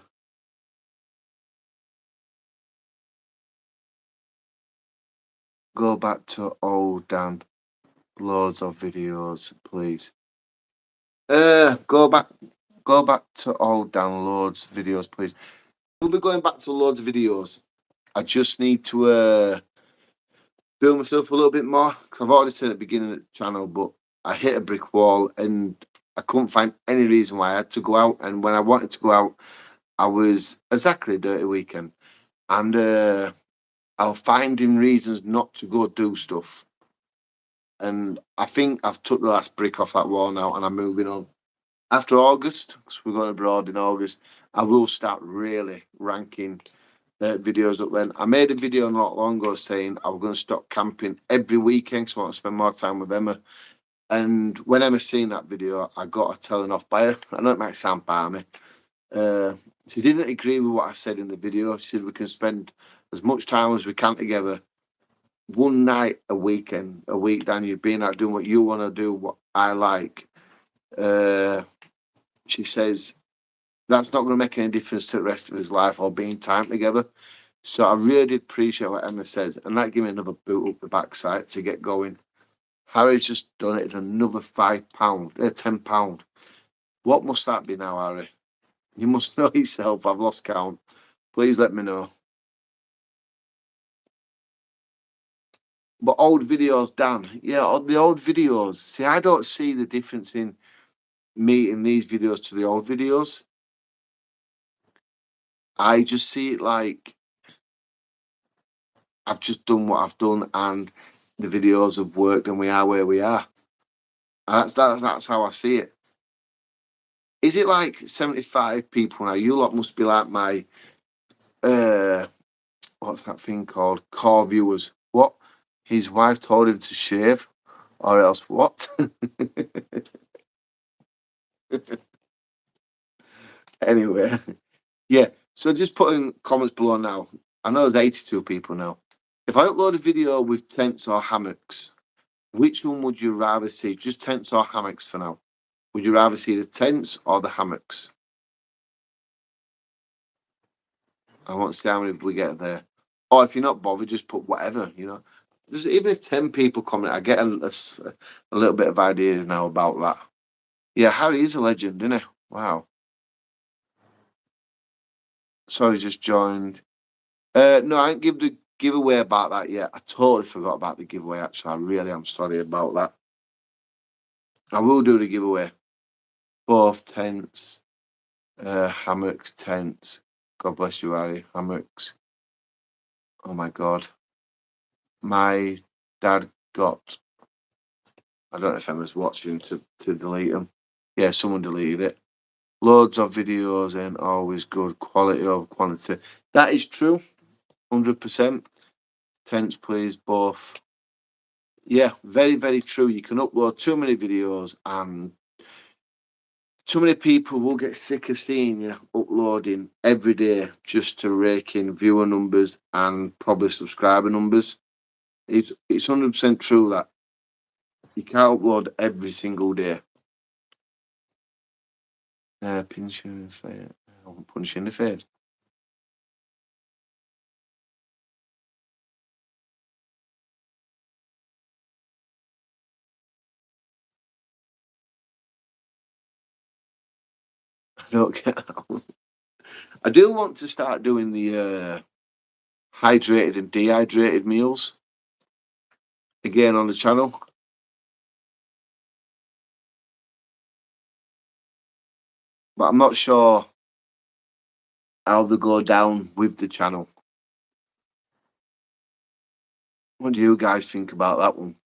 Go back to old Dan. Loads of videos, please. Go back to old downloads videos, please. We'll be going back to loads of videos. I just need to build myself a little bit more. I've already said at the beginning of the channel, but I hit a brick wall and I couldn't find any reason why I had to go out. And when I wanted to go out, I was exactly a dirty weekend. And I was finding reasons not to go do stuff. And I think I've took the last brick off that wall now and I'm moving on. After August, because we're going abroad in August, I will start really ranking videos up then. I made a video not long ago saying I was going to stop camping every weekend because I want to spend more time with Emma. And when Emma seen that video, I got a telling off by her. I know it might sound balmy. She didn't agree with what I said in the video. She said we can spend as much time as we can together. One night a weekend, a week, Dan, you're being out doing what you want to do, what I like. She says that's not going to make any difference to the rest of his life or being time together. So I really did appreciate what Emma says, and that gave me another boot up the backside to get going. Harry's just donated another £5, £10. What must that be now, Harry? You must know yourself. I've lost count. Please let me know. But old videos, Dan. Yeah, the old videos. See, I don't see the difference in me in these videos to the old videos. I just see it like I've just done what I've done and the videos have worked and we are where we are. And that's how I see it. Is it like 75 people now? You lot must be like my what's that thing called? Core viewers. What? His wife told him to shave, or else what? Anyway, yeah. So just put in comments below now. I know there's 82 people now. If I upload a video with tents or hammocks, which one would you rather see? Just tents or hammocks for now. Would you rather see the tents or the hammocks? I want to see how many we get there. Or if you're not bothered, just put whatever. Just even if 10 people comment, I get a little bit of ideas now about that. Yeah, Harry is a legend, isn't he? Wow. So he just joined. No, I ain't give the giveaway about that yet. I totally forgot about the giveaway, actually. I really am sorry about that. I will do the giveaway. Both tents, hammocks, tents. God bless you, Harry. Hammocks. Oh my God. My dad got, I don't know if Emma's watching to delete them. Yeah, someone deleted it. Loads of videos and always good quality over quantity. That is true. 100%. Tents, please, both. Yeah, very, very true. You can upload too many videos and too many people will get sick of seeing you uploading every day just to rake in viewer numbers and probably subscriber numbers. It's 100% true that you can't upload every single day. Pinch you in the face. I'll punch you in the face. I don't get that. I do want to start doing the hydrated and dehydrated meals again on the channel. But I'm not sure how they go down with the channel. What do you guys think about that one?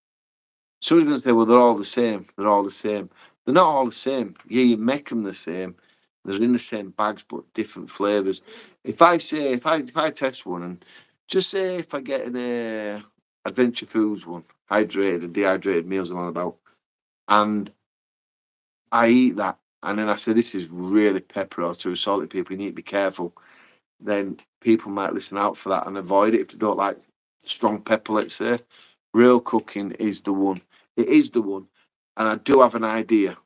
Someone's going to say, well, they're all the same. They're all the same. They're not all the same. Yeah, you make them the same. They're in the same bags, but different flavors. If I test one and just say if I get an Adventure Foods one, hydrated and dehydrated meals I'm on about, and I eat that, and then I say this is really peppery or too salty, people, you need to be careful, then people might listen out for that and avoid it if they don't like strong pepper, let's say. Real cooking is the one. It is the one. And I do have an idea,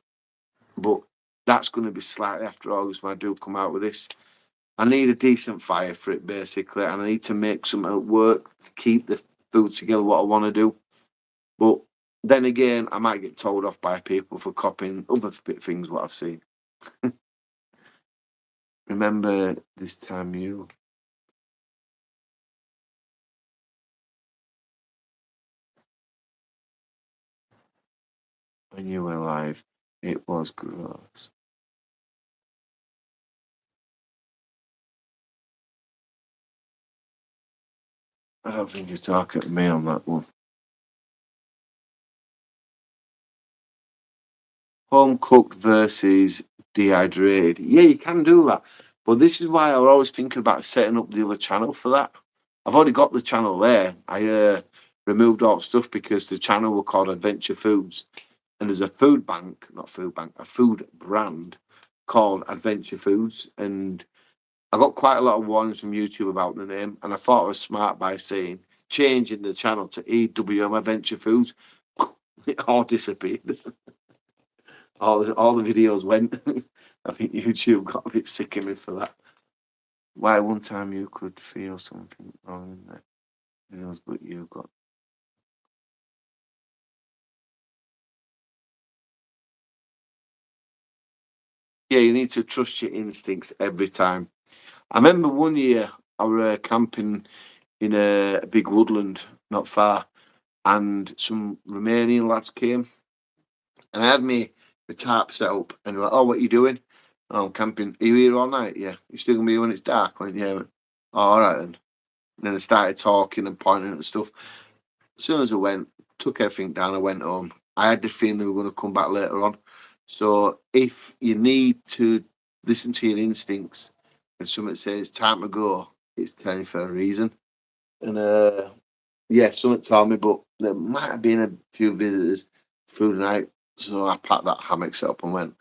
but that's going to be slightly after August when I do come out with this. I need a decent fire for it, basically, and I need to make something at work to keep the food together, what I want to do. But then again, I might get told off by people for copying other things, what I've seen. Remember this time you... when you were alive. It was gross. I don't think he's talking to me on that one. Home cooked versus dehydrated. Yeah, you can do that. But this is why I was always thinking about setting up the other channel for that. I've already got the channel there. I removed all the stuff because the channel were called Adventure Foods. And there's a food bank, not food bank, a food brand called Adventure Foods. And I got quite a lot of warnings from YouTube about the name. And I thought I was smart by saying, changing the channel to EWM Adventure Foods. It all disappeared. All the videos went. I think YouTube got a bit sick of me for that. Why one time you could feel something wrong in there, videos, but you got. Yeah, you need to trust your instincts every time. I remember one year I were camping in a big woodland not far, and some Romanian lads came, and I had my tarp set up, and they're like, "Oh, what are you doing?" "Oh, I'm camping." "Are you here all night?" "Yeah." "You still gonna be here when it's dark?" I went, "Yeah." I went, "Oh, all right then." And then I started talking and pointing at stuff. As soon as I went, took everything down, I went home. I had the feeling we were going to come back later on. So if you need to listen to your instincts and somebody says it's time to go, it's telling you for a reason. And yeah, something told me, but there might have been a few visitors through the night. So I packed that hammock set up and went,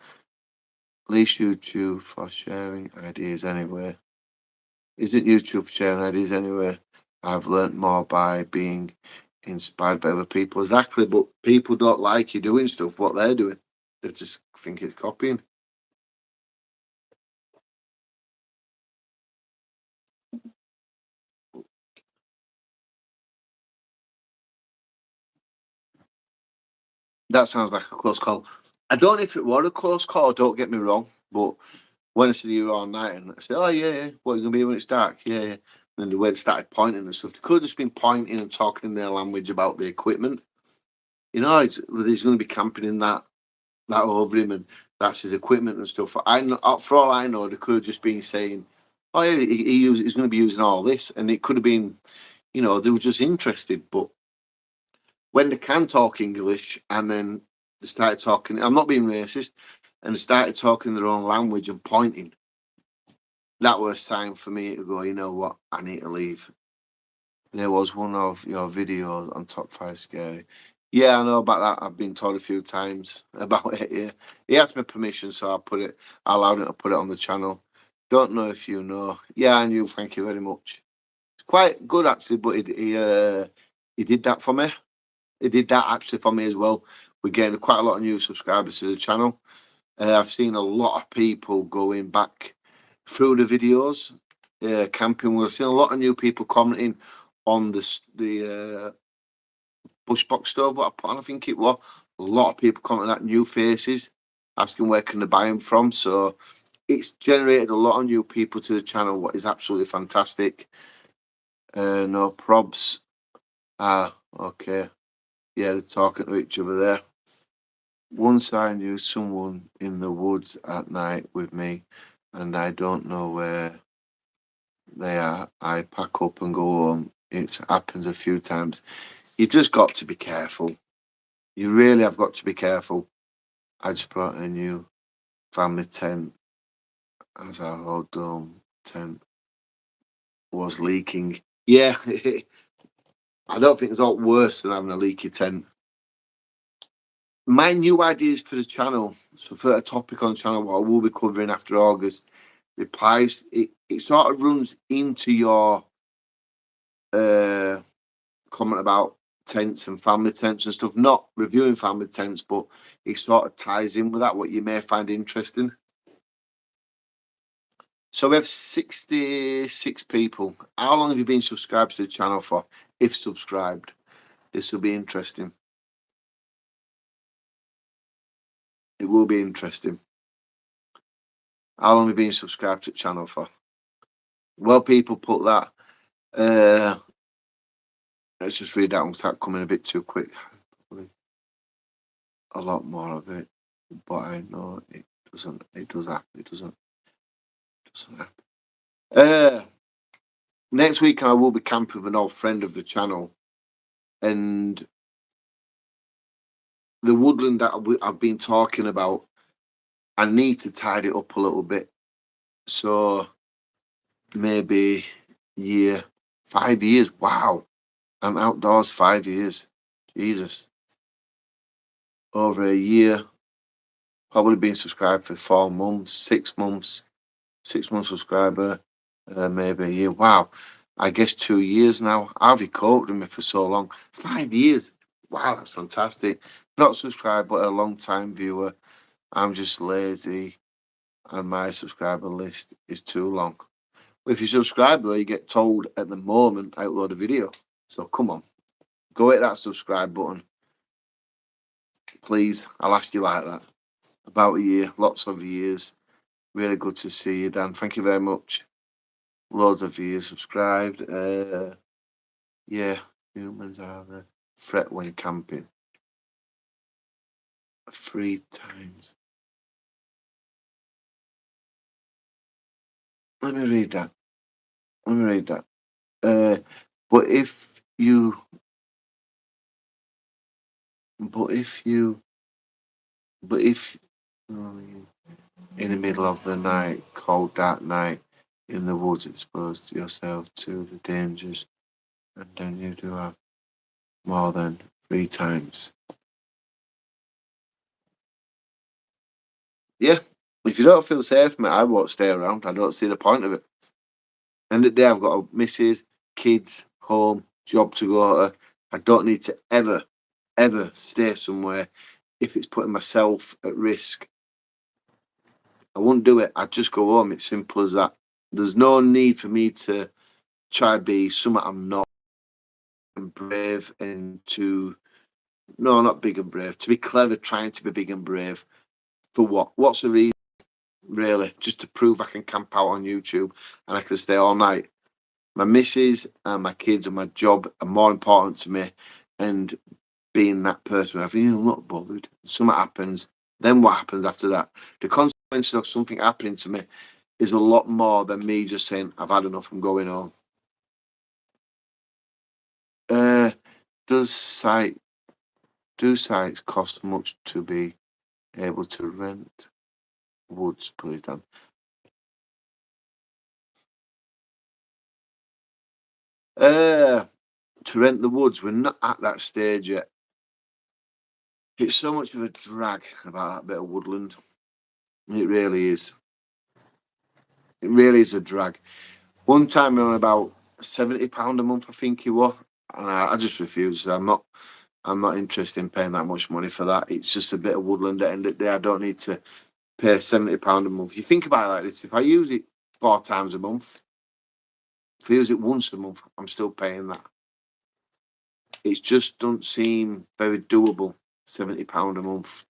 at least YouTube for sharing ideas anyway. Isn't YouTube for sharing ideas anyway? I've learnt more by being inspired by other people. Exactly, but people don't like you doing stuff, what they're doing. They just think it's copying. That sounds like a close call. I don't know if it was a close call, don't get me wrong, but when I said you were all night and I said, oh, yeah, yeah, what, you going to be when it's dark? Yeah, yeah. And then the way they started pointing and stuff, they could have just been pointing and talking in their language about the equipment. You know, he's going to be camping in that over him and that's his equipment and stuff. I know, for all I know, they could have just been saying, oh, yeah, he's going to be using all this. And it could have been, you know, they were just interested. But when they can talk English and then they started talking, I'm not being racist, and they started talking their own language and pointing, that was a sign for me to go, you know what, I need to leave. There was one of your videos on Top 5 Scary. Yeah, I know about that. I've been told a few times about it. Yeah, he asked me permission, so I allowed him to put it on the channel. Don't know if you know. Yeah, I knew. Thank you very much. It's quite good actually, but he did that for me. He did that actually for me as well. We're getting quite a lot of new subscribers to the channel. I've seen a lot of people going back through the videos, camping. We've seen a lot of new people commenting on the bushbox stove what I put on. I think it was a lot of people commenting that new faces, asking where can they buy them from. So it's generated a lot of new people to the channel, what is absolutely fantastic. No probs. Ah, okay. Yeah, they're talking to each other there. Once I knew someone in the woods at night with me, and I don't know where they are. I pack up and go home. It happens a few times. You just got to be careful. You really have got to be careful. I just brought a new family tent as our old dome tent was leaking. Yeah, I don't think it's all worse than having a leaky tent. My new ideas for the channel, so for a topic on the channel, what I will be covering after August, replies, it sort of runs into your uh, comment about tents and family tents and stuff, not reviewing family tents, but it sort of ties in with that, what you may find interesting. So we have 66 people. How long have you been subscribed to the channel for? If subscribed, this will be interesting. It will be interesting. How long have you been subscribed to the channel for? Well, people put that. Let's just read that one. Start coming a bit too quick. a lot more of it, but I know it doesn't. It does happen. It doesn't happen. Next week I will be camping with an old friend of the channel, and the woodland that I've been talking about, I need to tidy it up a little bit. So maybe 5 years. Wow, I'm outdoors 5 years. Jesus, over a year. Probably been subscribed for 4 months, 6 months, 6 months subscriber, maybe a year. Wow, I guess 2 years now. Harvey coped with me for so long. 5 years. Wow, that's fantastic. Not subscribed, but a long time viewer. I'm just lazy, and my subscriber list is too long. If you subscribe though, you get told at the moment I upload a video. So come on, go hit that subscribe button, please. I'll ask you like that. About a year, lots of years. Really good to see you, Dan. Thank you very much. Loads of you subscribed. Yeah, humans are the threat when camping. 3 times. Let me read that. Let me read that. But if you, but if you, but if in the middle of the night, cold dark night, in the woods, exposed yourself to the dangers, and then you do have more than 3 times. Yeah, if you don't feel safe, mate, I won't stay around. I don't see the point of it. End of the day, I've got a missus, kids, home, job to go to. I don't need to ever stay somewhere if it's putting myself at risk. I wouldn't do it. I'd just go home. It's simple as that. There's no need for me to try to be something I'm not, and brave and to no, not big and brave. To be clever, trying to be big and brave. For what? What's the reason? Really, just to prove I can camp out on YouTube and I can stay all night. My missus and my kids and my job are more important to me, and being that person, I think I'm not bothered. Something happens, then what happens after that? The consequences of something happening to me is a lot more than me just saying I've had enough, I'm going home. Uh, does site do sites cost much to be able to rent? Woods, please, Dan. To rent the woods, we're not at that stage yet. It's so much of a drag about that bit of woodland. It really is. It really is a drag. One time we were on about £70 a month, I think it was, and I just refused. I'm not interested in paying that much money for that. It's just a bit of woodland at the end of the day. I don't need to pay £70 a month. You think about it like this: if I use it 4 times a month, if I use it once a month, I'm still paying that. It just doesn't seem very doable. £70 a month.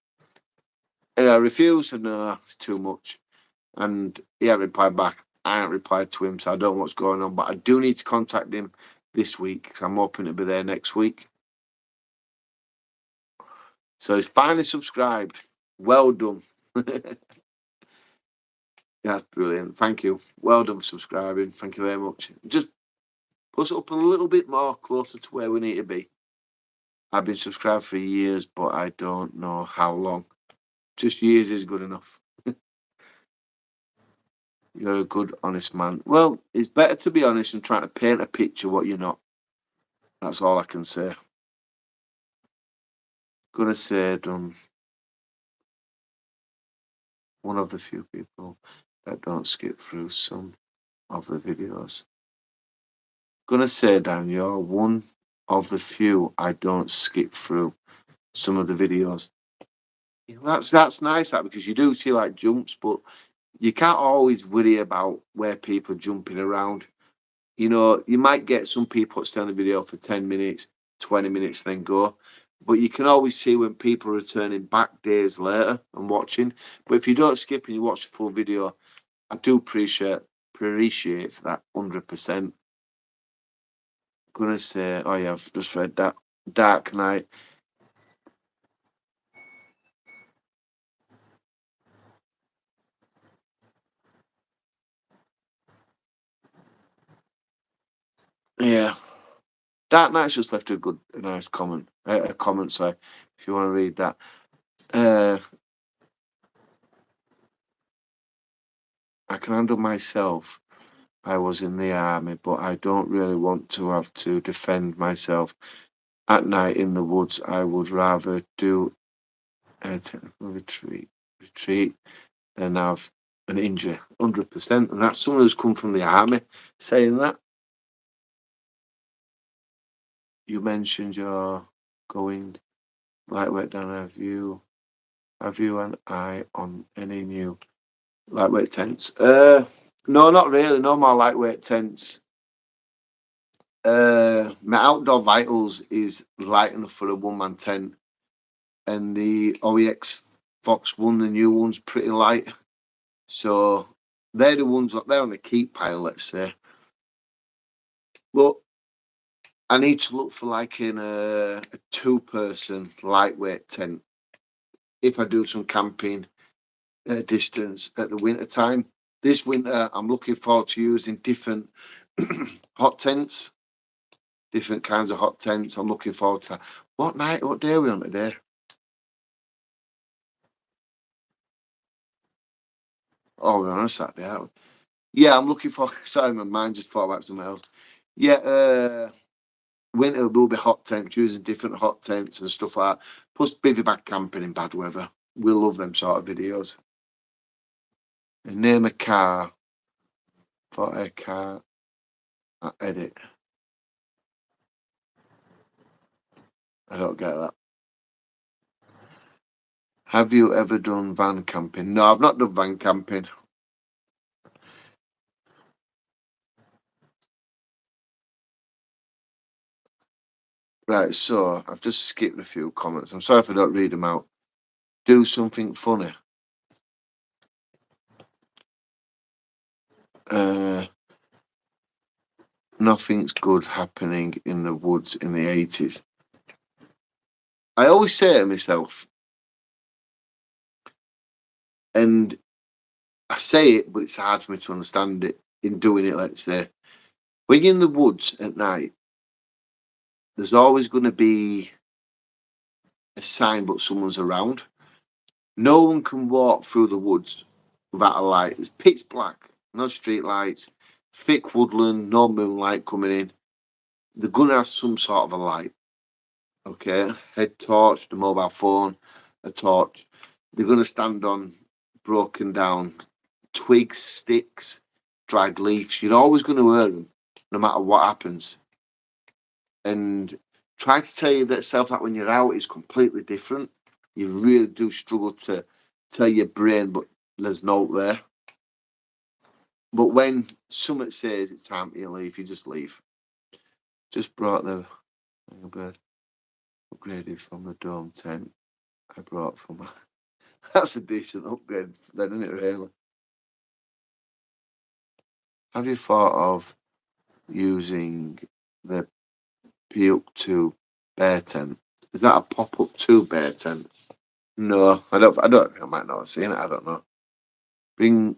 And I refused, and no, it's too much. And he hadn't replied back. I haven't replied to him, so I don't know what's going on. But I do need to contact him this week because I'm hoping to be there next week. So he's finally subscribed. Well done. That's brilliant. Thank you. Well done for subscribing. Thank you very much. Just push it up a little bit more closer to where we need to be. I've been subscribed for years, but I don't know how long. Just years is good enough. You're a good, honest man. Well, it's better to be honest than trying to paint a picture what you're not. That's all I can say. Gonna say, one of the few people that don't skip through some of the videos. Gonna say, Dan, you're one of the few I don't skip through some of the videos. That's nice, that, because you do see like jumps, but you can't always worry about where people are jumping around. You know, you might get some people that stay on the video for 10 minutes, 20 minutes, then go. But you can always see when people are returning back days later and watching. But if you don't skip and you watch the full video, I do appreciate that 100%. Gonna say, oh yeah, I've just read that. Dark Knight. Dark Knight's just left a nice comment. A comment, sorry, if you want to read that. I can handle myself. I was in the army, but I don't really want to have to defend myself at night in the woods. I would rather do a technical retreat than have an injury, 100%. And that's someone who's come from the army saying that. You mentioned you're going lightweight down. Have you an eye on any new lightweight tents? No, not really. No more lightweight tents. My outdoor vitals is light enough for a one-man tent, and the OEX Fox 1, the new one's pretty light. So they're the ones they're on the keep pile, let's say. But I need to look for like in a two-person lightweight tent if I do some camping distance at the winter time. This winter, I'm looking forward to using different hot tents, different kinds of hot tents. I'm looking forward to that. What day are we on today? Oh, we're on a Saturday, aren't we? Yeah, I'm looking for. Sorry, my mind just thought about something else. Yeah, winter will be hot tents, using different hot tents and stuff like that. Plus, bivouac camping in bad weather. We love them sort of videos. And name a car for a car. Edit. I don't get that. Have you ever done van camping? No, I've not done van camping. Right, so I've just skipped a few comments. I'm sorry if I don't read them out. Do something funny. Nothing's good happening in the woods in the 80s. I always say to myself, and I say it, but it's hard for me to understand it in doing it, let's say. When you're in the woods at night, there's always going to be a sign, but someone's around. No one can walk through the woods without a light. It's pitch black, no street lights, thick woodland, no moonlight coming in. They're going to have some sort of a light. Okay, head torch, the mobile phone, a torch. They're going to stand on broken down twigs, sticks, dried leaves. You're always going to hear them, no matter what happens. And try to tell yourself that when you're out is completely different. You really do struggle to tell your brain, but there's no there. But when someone says it's time to leave, you just leave. Just brought the bird upgraded from the dome tent I brought from. That's a decent upgrade, then, isn't it? Really. Have you thought of using the Puke 2 bear tent? Is that a pop-up 2 bear tent? No, I don't. I might not have seen it. I don't know. Being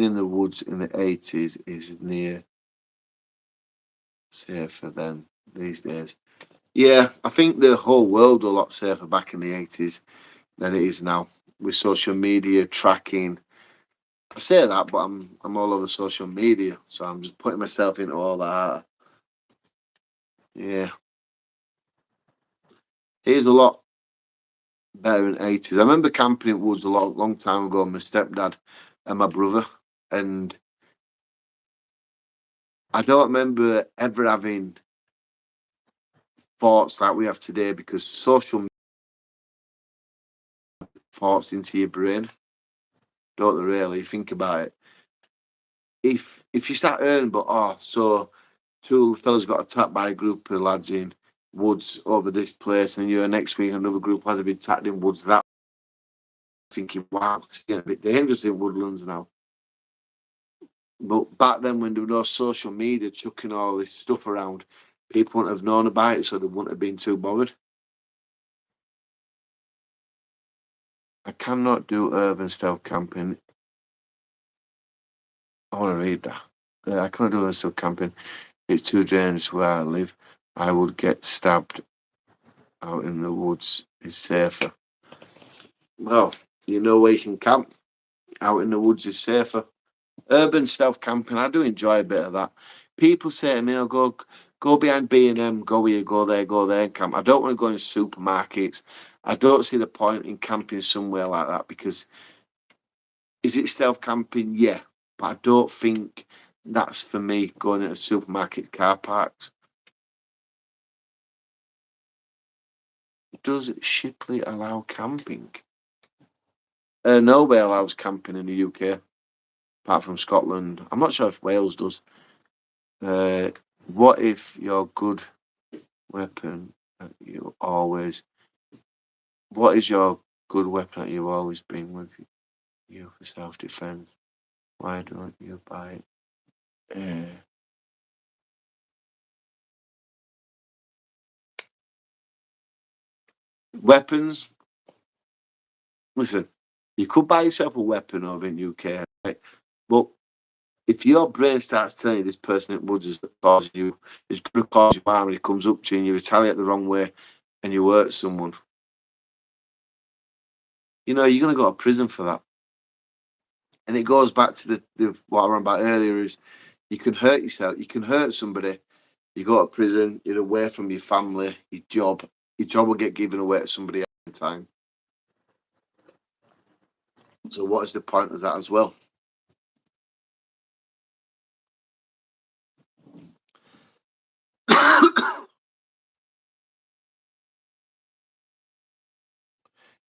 in the woods in the 80s is near safer than these days. Yeah, I think the whole world was a lot safer back in the 80s than it is now with social media tracking. I say that, but I'm all over social media, so I'm just putting myself into all that. Yeah, here's a lot better in 80s. I remember camping in woods a long time ago. My stepdad and my brother, and I don't remember ever having thoughts like we have today because social thoughts into your brain. Don't they really think about it? If you start earning, but so two fellas got attacked by a group of lads in woods over this place, and you're next week another group has been attacked in woods. That thinking, wow, it's getting a bit dangerous in woodlands now. But back then, when there was no social media chucking all this stuff around, people wouldn't have known about it, so they wouldn't have been too bothered. I cannot do urban stealth camping. I want to read that. I cannot do urban stealth camping. It's too dangerous where I live. I would get stabbed. Out in the woods is safer. Well, you know where you can camp. Out in the woods is safer. Urban stealth camping, I do enjoy a bit of that. People say to me, "Oh, go behind B&M, go here, go there, and camp." I don't want to go in supermarkets. I don't see the point in camping somewhere like that because is it stealth camping? Yeah, but I don't think that's for me going into supermarket car parks. Does Shipley allow camping? Nowhere allows camping in the UK, apart from Scotland. I'm not sure if Wales does. Uh, what if your good weapon that you always? What is your good weapon that you've always been with you for self-defense? Why don't you buy it? Weapons. Listen, you could buy yourself a weapon over in UK, right? But if your brain starts telling you this person at Woods is cause you is going to cause you harm, and he comes up to you and you retaliate the wrong way, and you hurt someone, you know you're going to go to prison for that. And it goes back to the what I ran about earlier is you can hurt yourself, you can hurt somebody, you go to prison, you're away from your family, your job will get given away to somebody else in time. So what is the point of that as well?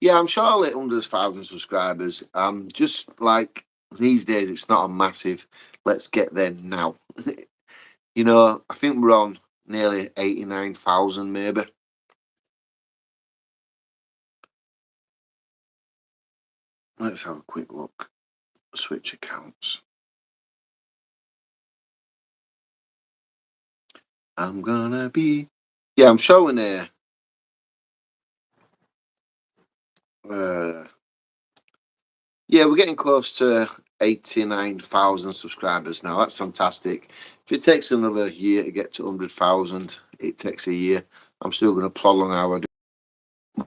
Yeah, I'm sure I'll hit under 1,000 subscribers. Just like these days, it's not a massive. Let's get there now. You know, I think we're on nearly 89,000, maybe. Let's have a quick look. Switch accounts. I'm gonna be. Yeah, I'm showing here. Uh, yeah, we're getting close to 89,000 subscribers now. That's fantastic. If it takes another year to get to 100,000, it takes a year. I'm still going to plod along how I do.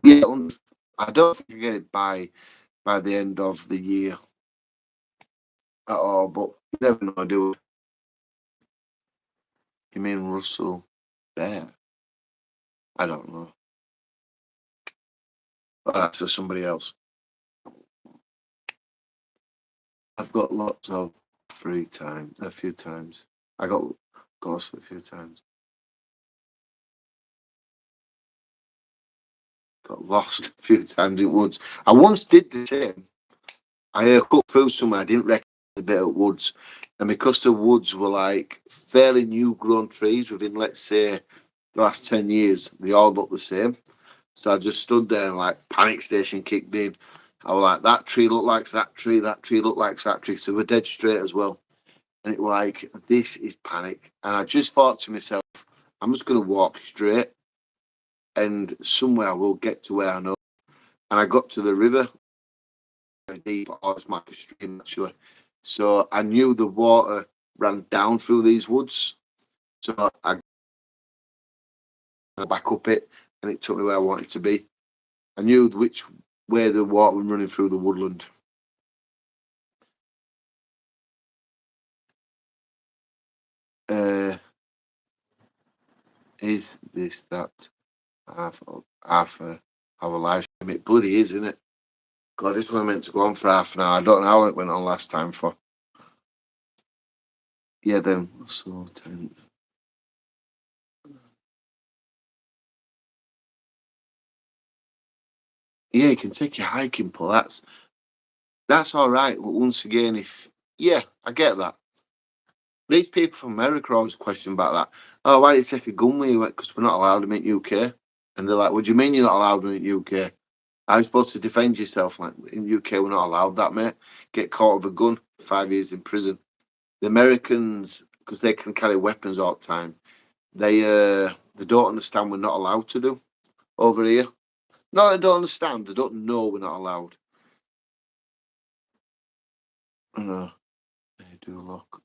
Yeah, I don't think I get it by the end of the year at all, but you never know, do it. You mean Russell Bear? I don't know. Well, that's for somebody else. I've got lots of free time, a few times. I got ghosts a few times. Got lost a few times in woods. I once did the same. I cut through somewhere. I didn't recognise a bit of woods, and because the woods were like fairly new grown trees within, let's say, the last 10 years, they all look the same. So I just stood there and like panic station kicked in. I was like, that tree looked like that tree looked like that tree. So we're dead straight as well. And it was like, this is panic. And I just thought to myself, I'm just going to walk straight and somewhere I will get to where I know. And I got to the river, deep, or it's like a stream actually. So I knew the water ran down through these woods. So I got back up it and it took me where I wanted to be. I knew which way the water was running through the woodland. Uh, is this that half our live stream? It bloody is, isn't it? God, this one meant to go on for half an hour. I don't know how long it went on last time for. Yeah, then so 10. Yeah, you can take your hiking pole. That's all right. But once again, if yeah, I get that. These people from America always question about that. Oh, why did you take a gun with you? Because we're not allowed them in UK. And they're like, what do you mean you're not allowed them in UK? How are you supposed to defend yourself? Like in UK, we're not allowed that, mate. Get caught with a gun, 5 years in prison. The Americans, because they can carry weapons all the time, they don't understand we're not allowed to do over here. No, they don't understand. They don't know we're not allowed. No, they do look.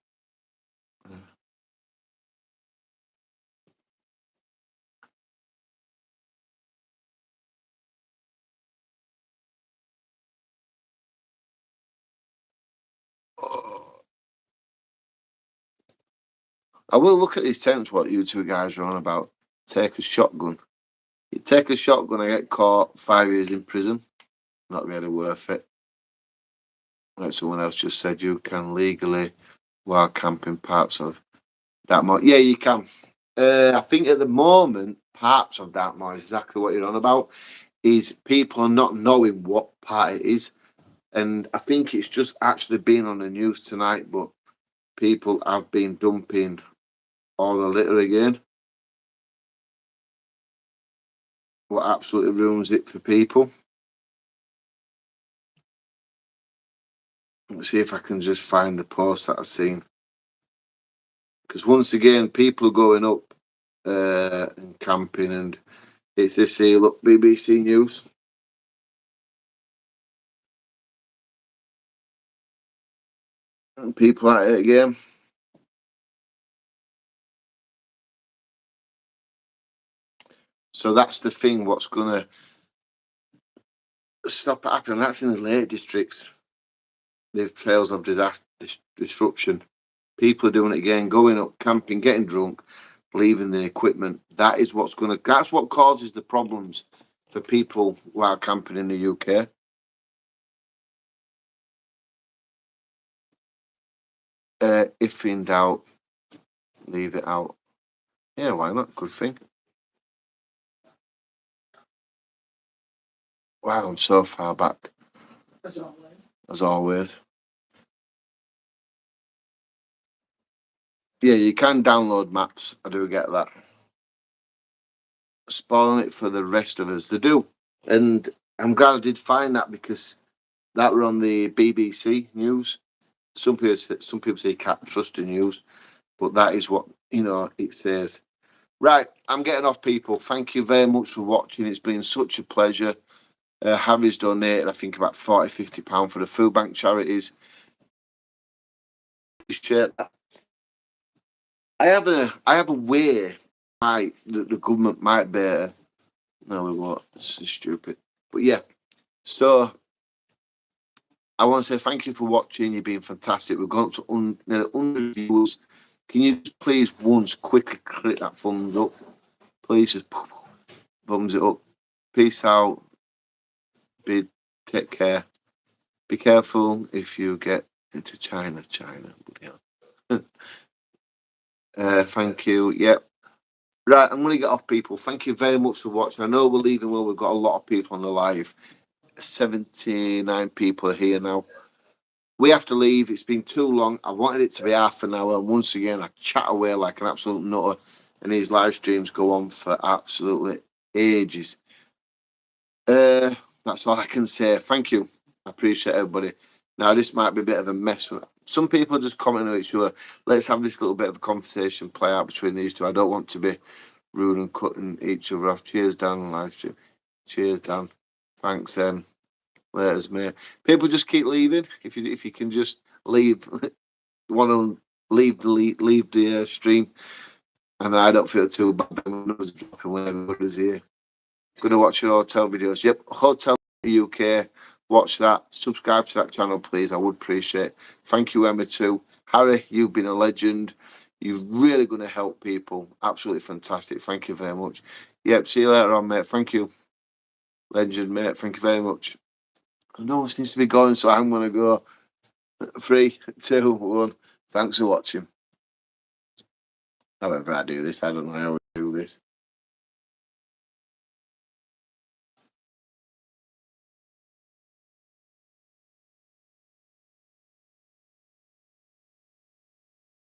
I will look at these tents, what you two guys are on about. Take a shotgun. You take a shotgun, I get caught, 5 years in prison. Not really worth it. Like someone else just said, you can legally wild camping parts of Dartmoor. Yeah, you can. I think at the moment, parts of Dartmoor is exactly what you're on about. Is people not knowing what part it is. And I think it's just actually been on the news tonight, but people have been dumping all the litter again. What absolutely ruins it for people. Let's see if I can just find the post that I've seen. Because once again, people are going up and camping, and it's this here, look, BBC News. And people at it again. So that's the thing, what's going to stop it happening. That's in the Lake Districts. They've trails of disaster, disruption. People are doing it again, going up, camping, getting drunk, leaving the equipment. That's what causes the problems for people while camping in the UK. If in doubt, leave it out. Yeah, why not? Good thing. Wow, I'm so far back. As always. As always. Yeah, you can download maps. I do get that. Spoiling it for the rest of us. They do. And I'm glad I did find that, because that were on the BBC News. Some people say you can't trust the news, but that is what, it says. Right, I'm getting off, people. Thank you very much for watching. It's been such a pleasure. Harry's donated, I think, about £40-50 for the food bank charities. Share that. I have a way the government might bear. No, we won't. This is stupid. But yeah, so I want to say thank you for watching. You've been fantastic. We've gone up to nearly 100 viewers. Can you just please once quickly click that thumbs up? Please just thumbs it up. Peace out. Take care. Be careful if you get into China. Thank you. Yep. Right, I'm going to get off, people. Thank you very much for watching. I know we're leaving well. We've got a lot of people on the live. 79 people are here now. We have to leave. It's been too long. I wanted it to be half an hour. And once again, I chat away like an absolute nutter. And these live streams go on for absolutely ages. That's all I can say. Thank you. I appreciate everybody. Now, this might be a bit of a mess. Some people are just commenting on each other. Let's have this little bit of a conversation play out between these two. I don't want to be rude and cutting each other off. Cheers, Dan, live stream. Cheers, Dan. Thanks, Laters, mate. People just keep leaving. If you can just leave, want to leave the stream, and I don't feel too bad when I was dropping when everybody's here. Gonna watch your hotel videos. Yep, Hotel UK. Watch that. Subscribe to that channel, please. I would appreciate it. Thank you, Emma, too. Harry, you've been a legend. You're really going to help people. Absolutely fantastic. Thank you very much. Yep, see you later on, mate. Thank you. Legend, mate. Thank you very much. No one seems to be going, so I'm going to go. 3, 2, 1. Thanks for watching. However I do this, I don't know how I do this.